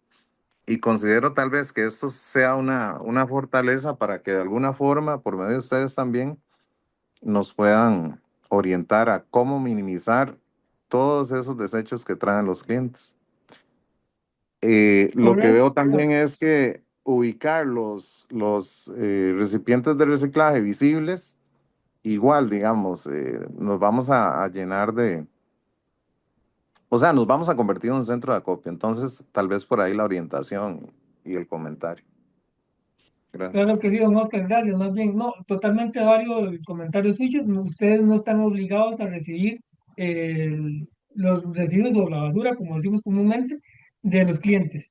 y considero tal vez que esto sea una fortaleza para que de alguna forma, por medio de ustedes también, nos puedan orientar a cómo minimizar todos esos desechos que traen los clientes. Lo que veo Correcto. también es que ubicar los recipientes de reciclaje visibles, igual, digamos, nos vamos a llenar de, o sea, nos vamos a convertir en un centro de acopio. Entonces, tal vez por ahí la orientación y el comentario. Claro Gracias. que sí, don Oscar, gracias. Más bien, no, totalmente válido el comentario suyo. Ustedes no están obligados a recibir los residuos o la basura, como decimos comúnmente, de los clientes.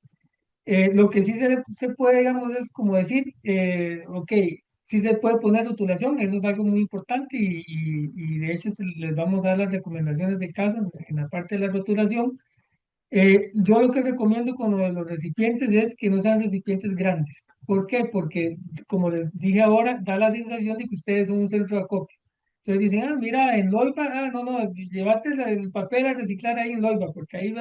Lo que sí se puede, digamos, es como decir, ok, sí se puede poner rotulación, eso es algo muy importante y de hecho les vamos a dar las recomendaciones del caso en la parte de la rotulación. Yo lo que recomiendo con lo de los recipientes es que no sean recipientes grandes. ¿Por qué? Porque, como les dije ahora, da la sensación de que ustedes son un centro de acopio. Entonces dicen, ah, mira, en Loiba, no, no, llévate el papel a reciclar ahí en Loiba, porque ahí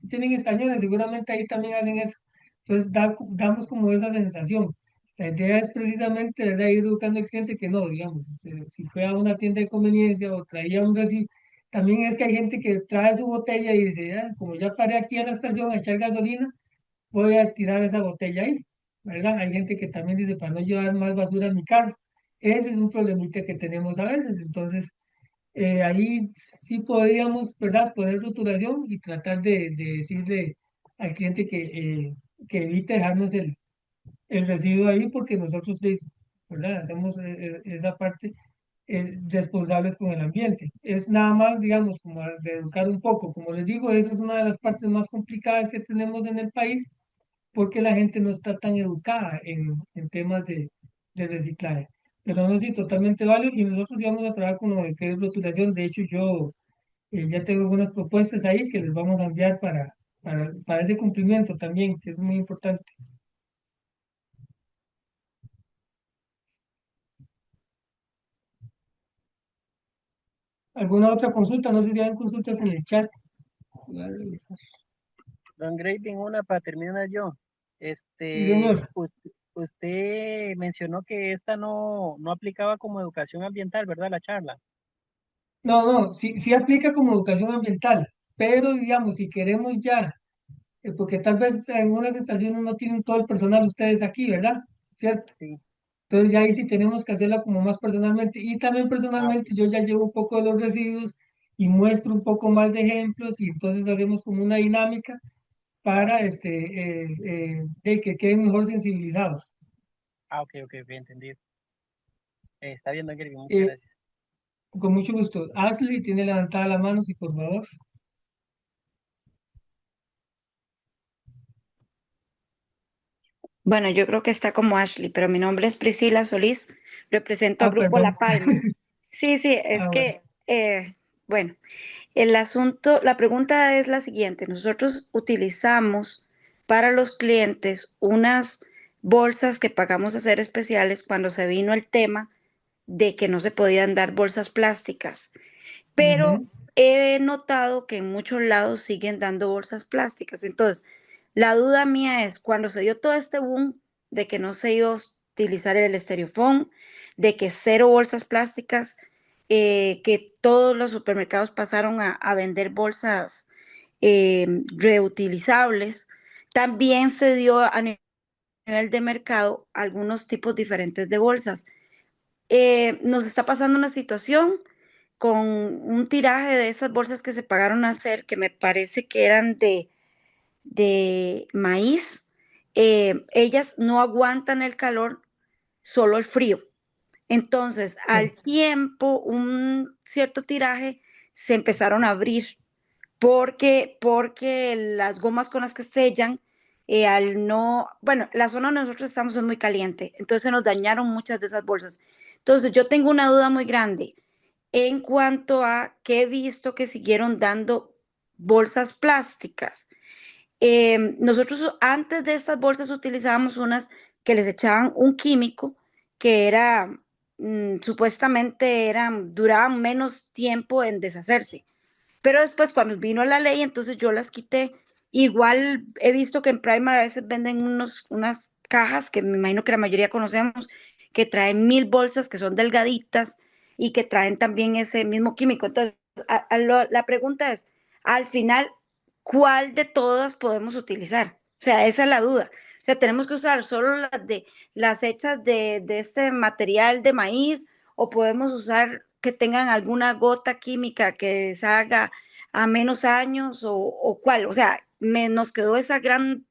tienen escañones, seguramente ahí también hacen eso. Entonces damos como esa sensación. La idea es precisamente, ¿verdad?, ir educando al cliente que no, digamos, si fue a una tienda de conveniencia o traía un recibo, también es que hay gente que trae su botella y dice, "Ah, como ya paré aquí a la estación a echar gasolina, voy a tirar esa botella ahí, ¿verdad?" Hay gente que también dice, para no llevar más basura en mi carro. Ese es un problemita que tenemos a veces. Entonces, ahí sí podríamos, ¿verdad?, poner rotulación y tratar de decirle al cliente que evite dejarnos el residuo ahí porque nosotros, pues, ¿verdad?, hacemos esa parte responsables con el ambiente. Es nada más, digamos, como de educar un poco. Como les digo, esa es una de las partes más complicadas que tenemos en el país porque la gente no está tan educada en temas de reciclaje. Pero no, sí, totalmente válido y nosotros íbamos a trabajar con lo de que es rotulación. De hecho, yo ya tengo algunas propuestas ahí que les vamos a enviar para ese cumplimiento también, que es muy importante. ¿Alguna otra consulta? No sé si hay consultas en el chat. Don Graving, una para terminar yo. Sí, señor. Usted mencionó que esta no aplicaba como educación ambiental, ¿verdad? La charla. No, no, sí, sí aplica como educación ambiental, pero digamos, si queremos ya, porque tal vez en unas estaciones no tienen todo el personal ustedes aquí, ¿verdad? ¿Cierto? Sí. Entonces ya ahí sí tenemos que hacerla como más personalmente. Y también Ah, ok. personalmente yo ya llevo un poco de los residuos y muestro un poco más de ejemplos y entonces hacemos como una dinámica para de que queden mejor sensibilizados. Ah, ok, ok, bien entendido. Está bien, don Graving, muchas Eh, gracias. con mucho gusto. Ashley tiene levantada la mano, sí, por favor. Bueno, yo creo que está como Ashley, pero mi nombre es Priscila Solís, represento a Ah, Grupo La perdón. Palma. Sí, sí, es Ah, bueno. que, bueno, el asunto, la pregunta es la siguiente. Nosotros utilizamos para los clientes unas bolsas que pagamos a ser especiales cuando se vino el tema de que no se podían dar bolsas plásticas, pero Ujú. he notado que en muchos lados siguen dando bolsas plásticas. Entonces, la duda mía es, cuando se dio todo este boom de que no se iba a utilizar el estereofón, de que cero bolsas plásticas, que todos los supermercados pasaron a vender bolsas reutilizables, también se dio a nivel de mercado algunos tipos diferentes de bolsas. Nos está pasando una situación con un tiraje de esas bolsas que se pagaron a hacer, que me parece que eran de maíz. Ellas no aguantan el calor, solo el frío. Entonces, al Sí, tiempo, un cierto tiraje se empezaron a abrir porque las gomas con las que sellan, al no, bueno, la zona donde nosotros estamos es muy caliente, entonces se nos dañaron muchas de esas bolsas. Entonces, yo tengo una duda muy grande en cuanto a que he visto que siguieron dando bolsas plásticas. Nosotros antes de estas bolsas utilizábamos unas que les echaban un químico que era, supuestamente duraban menos tiempo en deshacerse. Pero después cuando vino la ley, entonces yo las quité Igual he visto que en Primark a veces venden unas cajas que me imagino que la mayoría conocemos, que traen 1000 bolsas que son delgaditas y que traen también ese mismo químico. Entonces, la pregunta es, al final, ¿cuál de todas podemos utilizar? O sea, esa es la duda. O sea, tenemos que usar solo las hechas de este material de maíz o podemos usar que tengan alguna gota química que se haga a menos años o cuál. O sea, nos quedó esa gran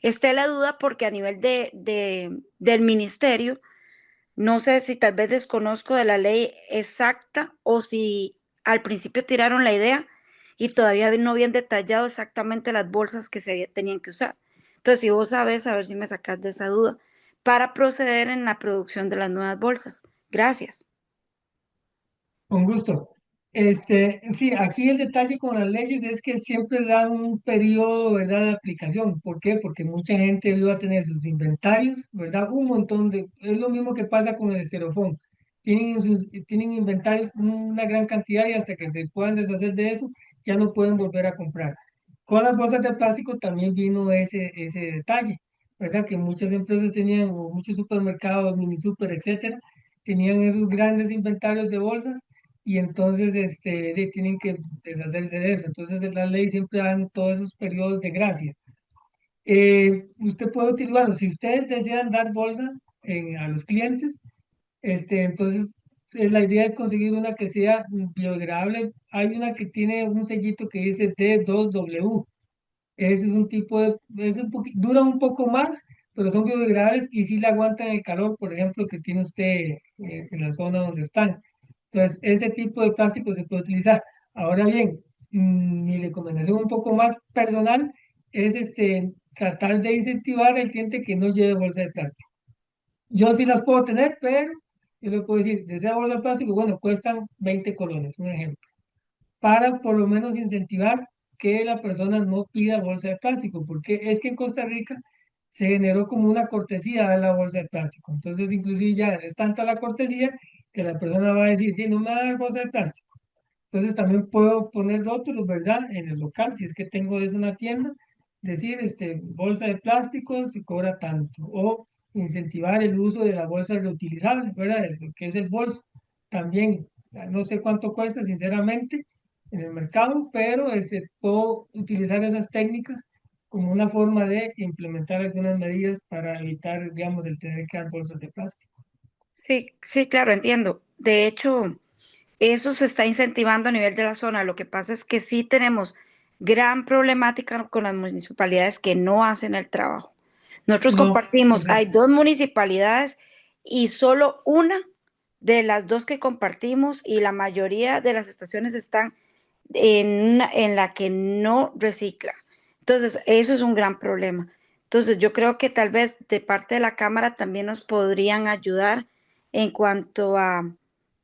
estela de duda porque a nivel del ministerio, no sé si tal vez desconozco de la ley exacta o si al principio tiraron la idea y todavía no habían detallado exactamente las bolsas que tenían que usar. Entonces, si vos sabes, a ver si me sacas de esa duda para proceder en la producción de las nuevas bolsas. Gracias. Con gusto. Sí, aquí el detalle con las leyes es que siempre dan un periodo, ¿verdad?, de aplicación. ¿Por qué? Porque mucha gente iba a tener sus inventarios, ¿verdad? Un montón es lo mismo que pasa con el estereofón. Tienen inventarios una gran cantidad y hasta que se puedan deshacer de eso, ya no pueden volver a comprar. Con las bolsas de plástico también vino ese detalle, ¿verdad? Que muchas empresas tenían, o muchos supermercados, mini super, etcétera, tenían esos grandes inventarios de bolsas y entonces tienen que deshacerse de eso. Entonces en la ley siempre dan todos esos periodos de gracia. Usted puede utilizar, bueno, si ustedes desean dar bolsa a los clientes, entonces la idea es conseguir una que sea biodegradable. Hay una que tiene un sellito que dice D2W. Ese es un tipo dura un poco más, pero son biodegradables y sí le aguantan el calor, por ejemplo, que tiene usted en la zona donde están. Entonces, ese tipo de plástico se puede utilizar. Ahora bien, mi recomendación un poco más personal es tratar de incentivar al cliente que no lleve bolsa de plástico. Yo sí las puedo tener, pero yo le puedo decir, desea bolsa de plástico, bueno, cuestan 20 colones, un ejemplo para por lo menos incentivar que la persona no pida bolsa de plástico, porque es que en Costa Rica se generó como una cortesía de la bolsa de plástico. Entonces, inclusive ya es tanta la cortesía que la persona va a decir, "Sí, no me va a dar bolsa de plástico". Entonces también puedo poner rótulos, ¿verdad? En el local, si es que tengo es una tienda, decir, bolsa de plástico se cobra tanto, o incentivar el uso de la bolsa reutilizable, ¿verdad? Lo que es el bolso. También, no sé cuánto cuesta, sinceramente, en el mercado, pero puedo utilizar esas técnicas como una forma de implementar algunas medidas para evitar, digamos, el tener que dar bolsas de plástico. Sí, sí, claro, entiendo. De hecho, eso se está incentivando a nivel de la zona. Lo que pasa es que sí tenemos gran problemática con las municipalidades que no hacen el trabajo. Nosotros No, compartimos, hay correcto. 2 municipalidades y solo una de las dos que compartimos y la mayoría de las estaciones están en la que no recicla. Entonces, eso es un gran problema. Entonces, yo creo que tal vez de parte de la Cámara también nos podrían ayudar en cuanto a,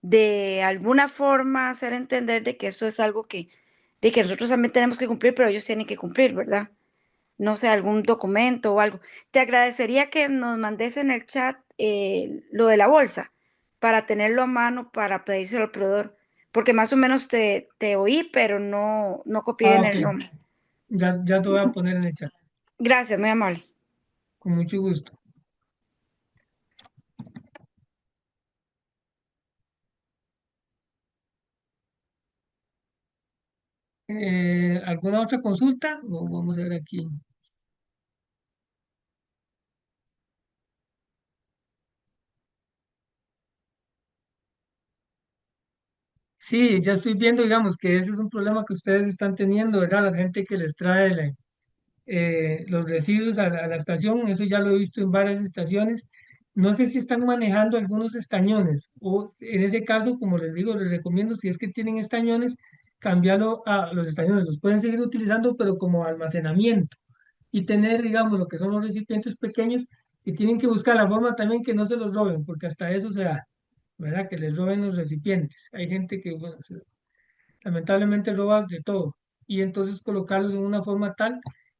de alguna forma, hacer entender de que eso es algo de que nosotros también tenemos que cumplir, pero ellos tienen que cumplir, ¿verdad? No sé, algún documento o algo. Te agradecería que nos mandes en el chat lo de la bolsa para tenerlo a mano para pedírselo al proveedor, porque más o menos te oí, pero no copié Ah, bien ok. el nombre. Ya te voy a poner en el chat, Gracias, muy amable. con mucho gusto. ¿Alguna otra consulta? Vamos a ver aquí. Sí, ya estoy viendo, digamos, que ese es un problema que ustedes están teniendo, ¿verdad? La gente que les trae los residuos a la estación, eso ya lo he visto en varias estaciones. No sé si están manejando algunos estañones o en ese caso, como les digo, les recomiendo, si es que tienen estañones, cambiarlo a los estañones. Los pueden seguir utilizando, pero como almacenamiento y tener, digamos, lo que son los recipientes pequeños y tienen que buscar la forma también que no se los roben, porque hasta eso se da, ¿verdad? Que les roben los recipientes. Hay gente que, bueno, lamentablemente roba de todo y entonces colocarlos en una forma tal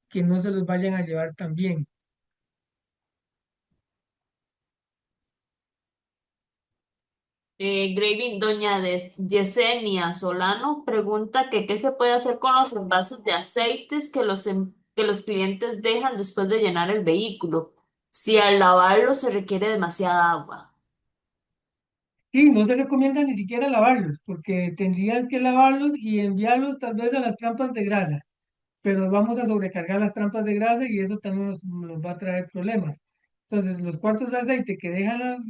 que no se los vayan a llevar también. Graving, doña Yesenia Solano pregunta que qué se puede hacer con los envases de aceites que los que los clientes dejan después de llenar el vehículo, si al lavarlo se requiere demasiada agua. Y no se recomienda ni siquiera lavarlos, porque tendrías que lavarlos y enviarlos tal vez a las trampas de grasa, pero vamos a sobrecargar las trampas de grasa y eso también nos va a traer problemas. Entonces, los cuartos de aceite que dejan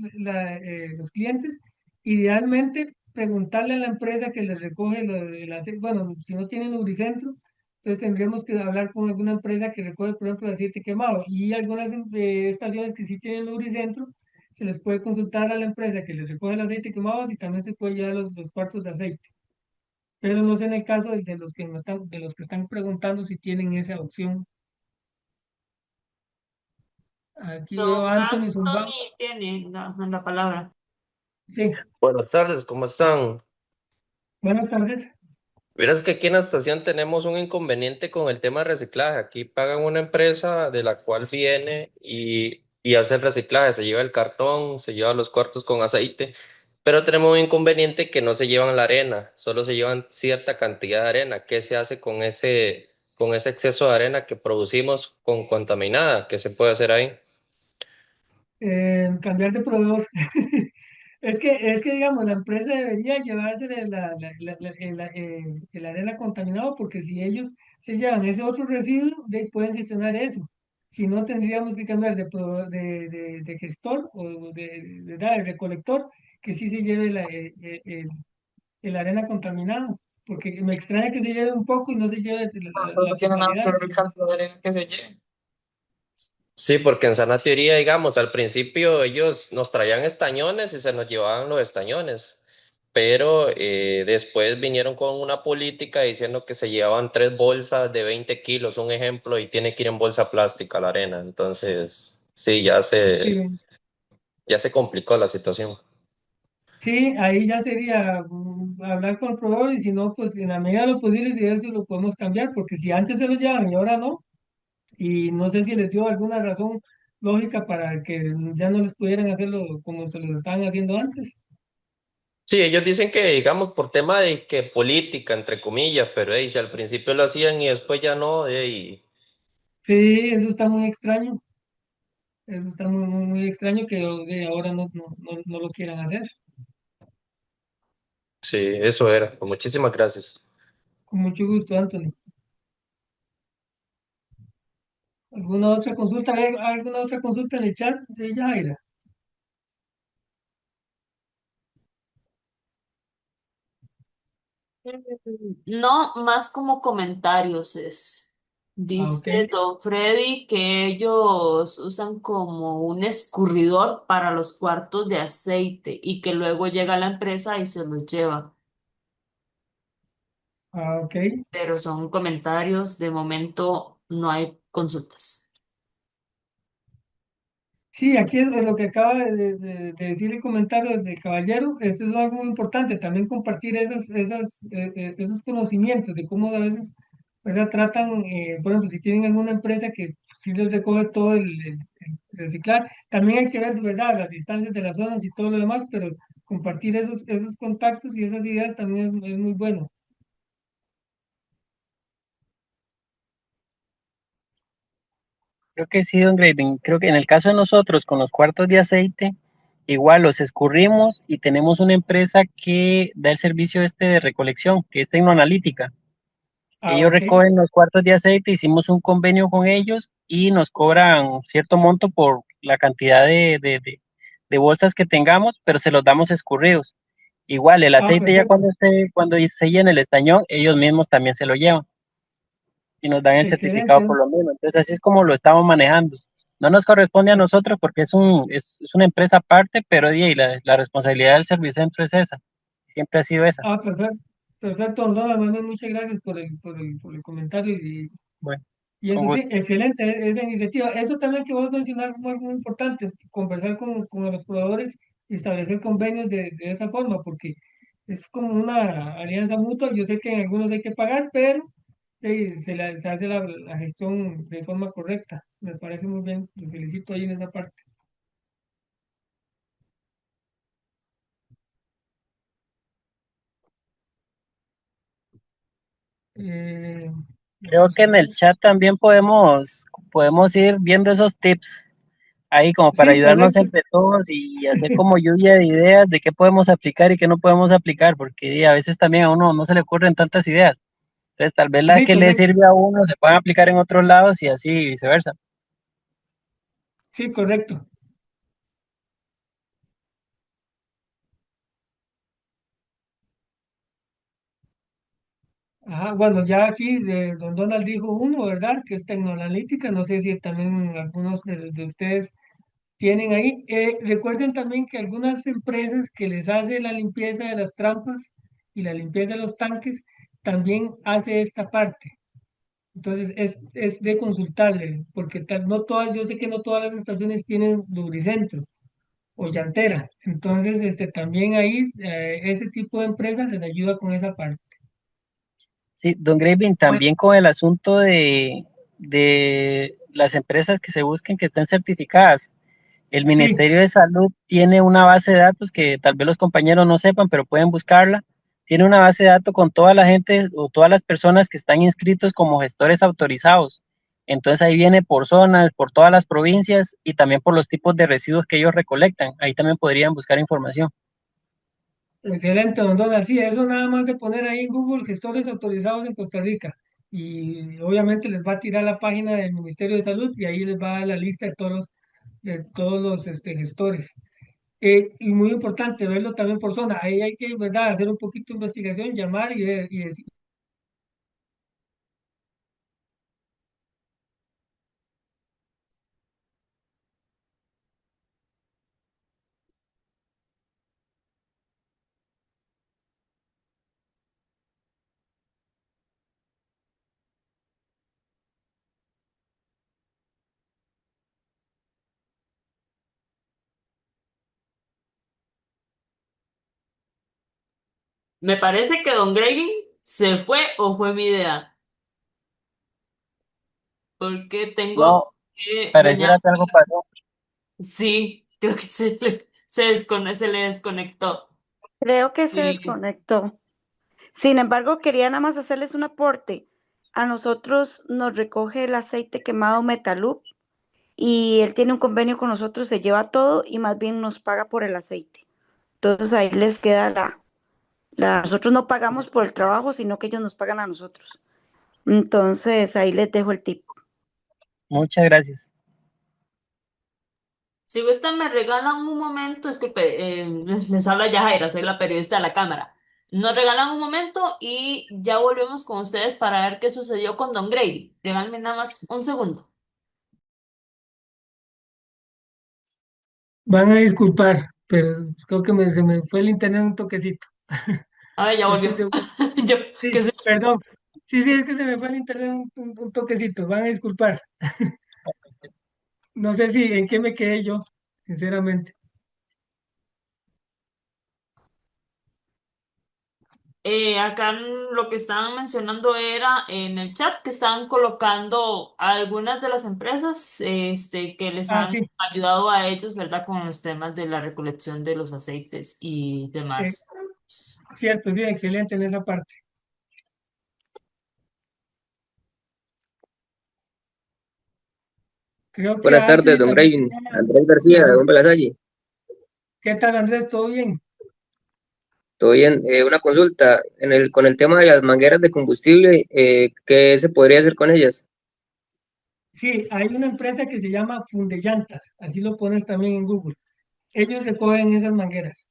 los clientes, idealmente preguntarle a la empresa que les recoge el aceite, bueno, si no tienen lubricentro, entonces tendríamos que hablar con alguna empresa que recoge, por ejemplo, el aceite quemado y algunas estaciones que sí tienen lubricentro, se les puede consultar a la empresa que les recoge el aceite quemado y también se puede llevar los cuartos de aceite. Pero no sé en el caso de los que de los que están preguntando si tienen esa opción. Aquí Don veo a Anthony Zumbán. Anthony tiene la palabra. Sí, Buenas tardes, ¿cómo están? buenas tardes. Verás que aquí en la estación tenemos un inconveniente con el tema de reciclaje. Aquí pagan una empresa de la cual viene y hace el reciclaje, se lleva el cartón, se lleva los cuartos con aceite, pero tenemos un inconveniente que no se llevan la arena, solo se llevan cierta cantidad de arena. ¿Qué se hace con ese exceso de arena que producimos con contaminada? ¿Qué se puede hacer ahí? Cambiar de proveedor. Es que, digamos, la empresa debería llevarse el arena contaminado porque si ellos se llevan ese otro residuo, pueden gestionar eso. Si no, tendríamos que cambiar de gestor o de recolector que sí se lleve el arena contaminada. Porque me extraña que se lleve un poco y no se lleve la No tiene nada que totalidad. ver el cantidad de arena que se lleve. Sí, porque en sana teoría, digamos, al principio ellos nos traían estañones y se nos llevaban los estañones, pero después vinieron con una política diciendo que se llevaban 3 bolsas de 20 kilos, un ejemplo, y tiene que ir en bolsa plástica la arena. Entonces, sí, Sí. ya se complicó la situación. Sí, ahí ya sería hablar con el proveedor y si no, pues en la medida de lo posible, si ver si lo podemos cambiar, porque si antes se lo llevan y ahora no, y no sé si les dio alguna razón lógica para que ya no les pudieran hacerlo como se lo estaban haciendo antes. Sí, ellos dicen que, digamos, por tema de que política, entre comillas, pero si al principio lo hacían y después ya no, Sí, eso está muy extraño, eso está muy extraño que ahora no lo quieran hacer. sí, eso era. Pues muchísimas gracias. Con mucho gusto, Anthony. ¿Alguna otra consulta? ¿Hay alguna otra consulta en el chat de Yaira? No, más como comentarios es. Ah, ok. Dice Don Freddy que ellos usan como un escurridor para los cuartos de aceite y que luego llega la empresa y se los lleva. Ah, ok. Pero son comentarios, de momento no hay consultas. Sí, aquí es lo que acaba de decir el comentario del caballero. Esto es algo muy importante, también compartir esos conocimientos de cómo a veces, ¿verdad? Tratan, por ejemplo, si tienen alguna empresa que sí les recoge todo el reciclar, también hay que ver, ¿verdad? Las distancias de las zonas y todo lo demás, pero compartir esos contactos y esas ideas también es muy bueno. Creo que sí, don Graving. Creo que en el caso de nosotros, con los cuartos de aceite, igual los escurrimos y tenemos una empresa que da el servicio este de recolección, que es Tecnoanalítica. Ah, Ellos ok. recogen los cuartos de aceite, hicimos un convenio con ellos y nos cobran cierto monto por la cantidad de bolsas que tengamos, pero se los damos escurridos. Igual, el Ah, aceite ya perfecto. cuando se llena el estañón, ellos mismos también se lo llevan y nos dan el certificado Excelente. por lo mismo. Entonces, así es como lo estamos manejando. No nos corresponde a nosotros porque es una empresa aparte, pero la responsabilidad del Servicentro es esa. Siempre ha sido esa. Ah, perfecto. Perfecto, don Manuel, muchas gracias por el comentario Bueno, y con eso sí, gusto. excelente esa iniciativa. Eso también que vos mencionas es muy importante, conversar con los proveedores y establecer convenios de esa forma, porque es como una alianza mutua. Yo sé que en algunos hay que pagar, pero se hace la gestión de forma correcta. Me parece muy bien. Los felicito ahí en esa parte. Eh, Creo que en el chat también podemos ir viendo esos tips ahí como para Sí, ayudarnos correcto. entre todos y hacer como lluvia de ideas de qué podemos aplicar y qué no podemos aplicar, porque a veces también a uno no se le ocurren tantas ideas. Entonces, tal vez las Sí, que le correcto. sirve a uno se puedan aplicar en otros lados y así viceversa. Sí, correcto. Ajá, bueno, ya aquí don Donald dijo uno, ¿verdad? Que es tecnoanalítica. No sé si también algunos de ustedes tienen ahí. Recuerden también que algunas empresas que les hace la limpieza de las trampas y la limpieza de los tanques, también hace esta parte. Entonces es de consultarle, porque no todas, yo sé que no todas las estaciones tienen lubricentro o llantera. Entonces, también ahí ese tipo de empresas les ayuda con esa parte. Sí, don Graving, también con el asunto de las empresas que se busquen que estén certificadas. El Sí, Ministerio de Salud tiene una base de datos que tal vez los compañeros no sepan, pero pueden buscarla. Tiene una base de datos con toda la gente o todas las personas que están inscritos como gestores autorizados. Entonces ahí viene por zonas, por todas las provincias y también por los tipos de residuos que ellos recolectan. Ahí también podrían buscar información. excelente, don Donald. Sí, eso nada más de poner ahí en Google gestores autorizados en Costa Rica. Y obviamente les va a tirar la página del Ministerio de Salud y ahí les va a dar la lista de todos los gestores. Y muy importante verlo también por zona. Ahí hay que, ¿verdad?, hacer un poquito de investigación, llamar y ver y decir. Me parece que Don Gravy se fue o fue mi idea, porque No, tengo que doña... pareciera que algo pasó. Sí, creo que se le desconectó. Creo que se Eh, desconectó. Sin embargo, quería nada más hacerles un aporte. A nosotros nos recoge el aceite quemado Metaloop y él tiene un convenio con nosotros, se lleva todo y más bien nos paga por el aceite. Entonces ahí les queda nosotros no pagamos por el trabajo, sino que ellos nos pagan a nosotros. Entonces ahí les dejo el tip. Muchas gracias. Si gustan, me regalan un momento, disculpe, les habla Yajaira, soy la periodista de la cámara. Nos regalan un momento y ya volvemos con ustedes para ver qué sucedió con Don Grady. Regálenme nada más un segundo. Van a disculpar, pero creo que se me fue el internet un toquecito. A ver, ya Ya estoy volvió. de vuelta. Yo, ¿qué Sí, es eso? perdón. Sí, sí, es que se me fue el internet un toquecito. Van a disculpar. No sé si en qué me quedé yo, sinceramente. Acá lo que estaban mencionando era en el chat que estaban colocando algunas de las empresas que les Ah, han sí, ayudado a ellos, ¿verdad? Con los temas de la recolección de los aceites y eh, demás. cierto, bien, excelente en esa parte. Creo que Buenas tardes, Ashley don también Graving. tenía Andrés García, de una. Bomba La Salle. ¿Qué tal, Andrés? ¿Todo bien? Todo bien. Una consulta. Con el tema de las mangueras de combustible, ¿qué se podría hacer con ellas? Sí, hay una empresa que se llama Fundellantas, así lo pones también en Google. Ellos recogen esas mangueras.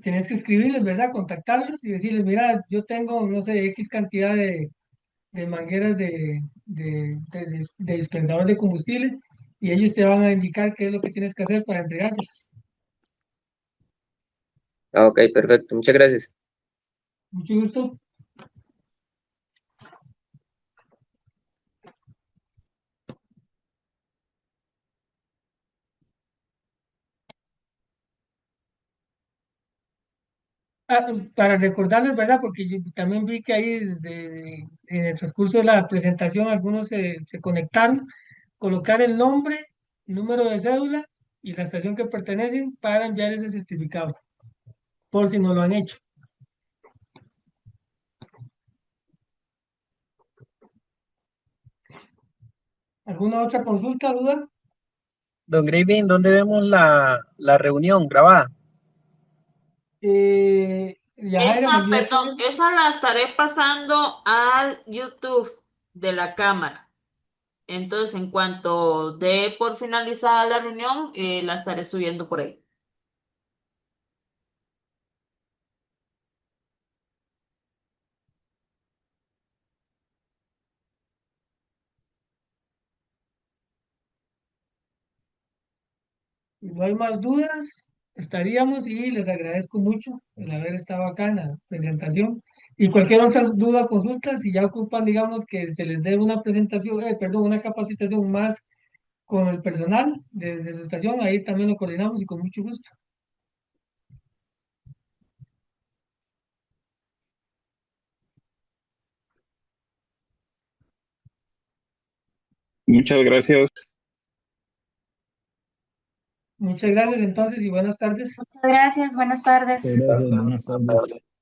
Tienes que escribirles, ¿verdad? Contactarlos y decirles, mira, yo tengo, no sé, X cantidad de mangueras de dispensador de combustible y ellos te van a indicar qué es lo que tienes que hacer para entregárselas. Ah, ok, perfecto. Muchas gracias. Mucho gusto. Ah, para recordarles, ¿verdad? Porque yo también vi que ahí en el transcurso de la presentación algunos se conectaron, colocar el nombre, número de cédula y la estación que pertenecen para enviar ese certificado, por si no lo han hecho. ¿Alguna otra consulta, duda? Don Gravy, ¿en dónde vemos la reunión grabada? Yajaira, ¿me ayudas con Perdón, eso? esa la estaré pasando al YouTube de la cámara. Entonces, en cuanto dé por finalizada la reunión, la estaré subiendo por ahí. Si no hay más dudas, estaríamos y les agradezco mucho el haber estado acá en la presentación. Y cualquier otra duda o consulta, si ya ocupan, digamos, que se les dé una presentación, perdón, una capacitación más con el personal desde su estación, ahí también lo coordinamos y con mucho gusto. Muchas gracias. Muchas gracias entonces y buenas tardes. Muchas gracias, buenas tardes. Gracias, buenas tardes.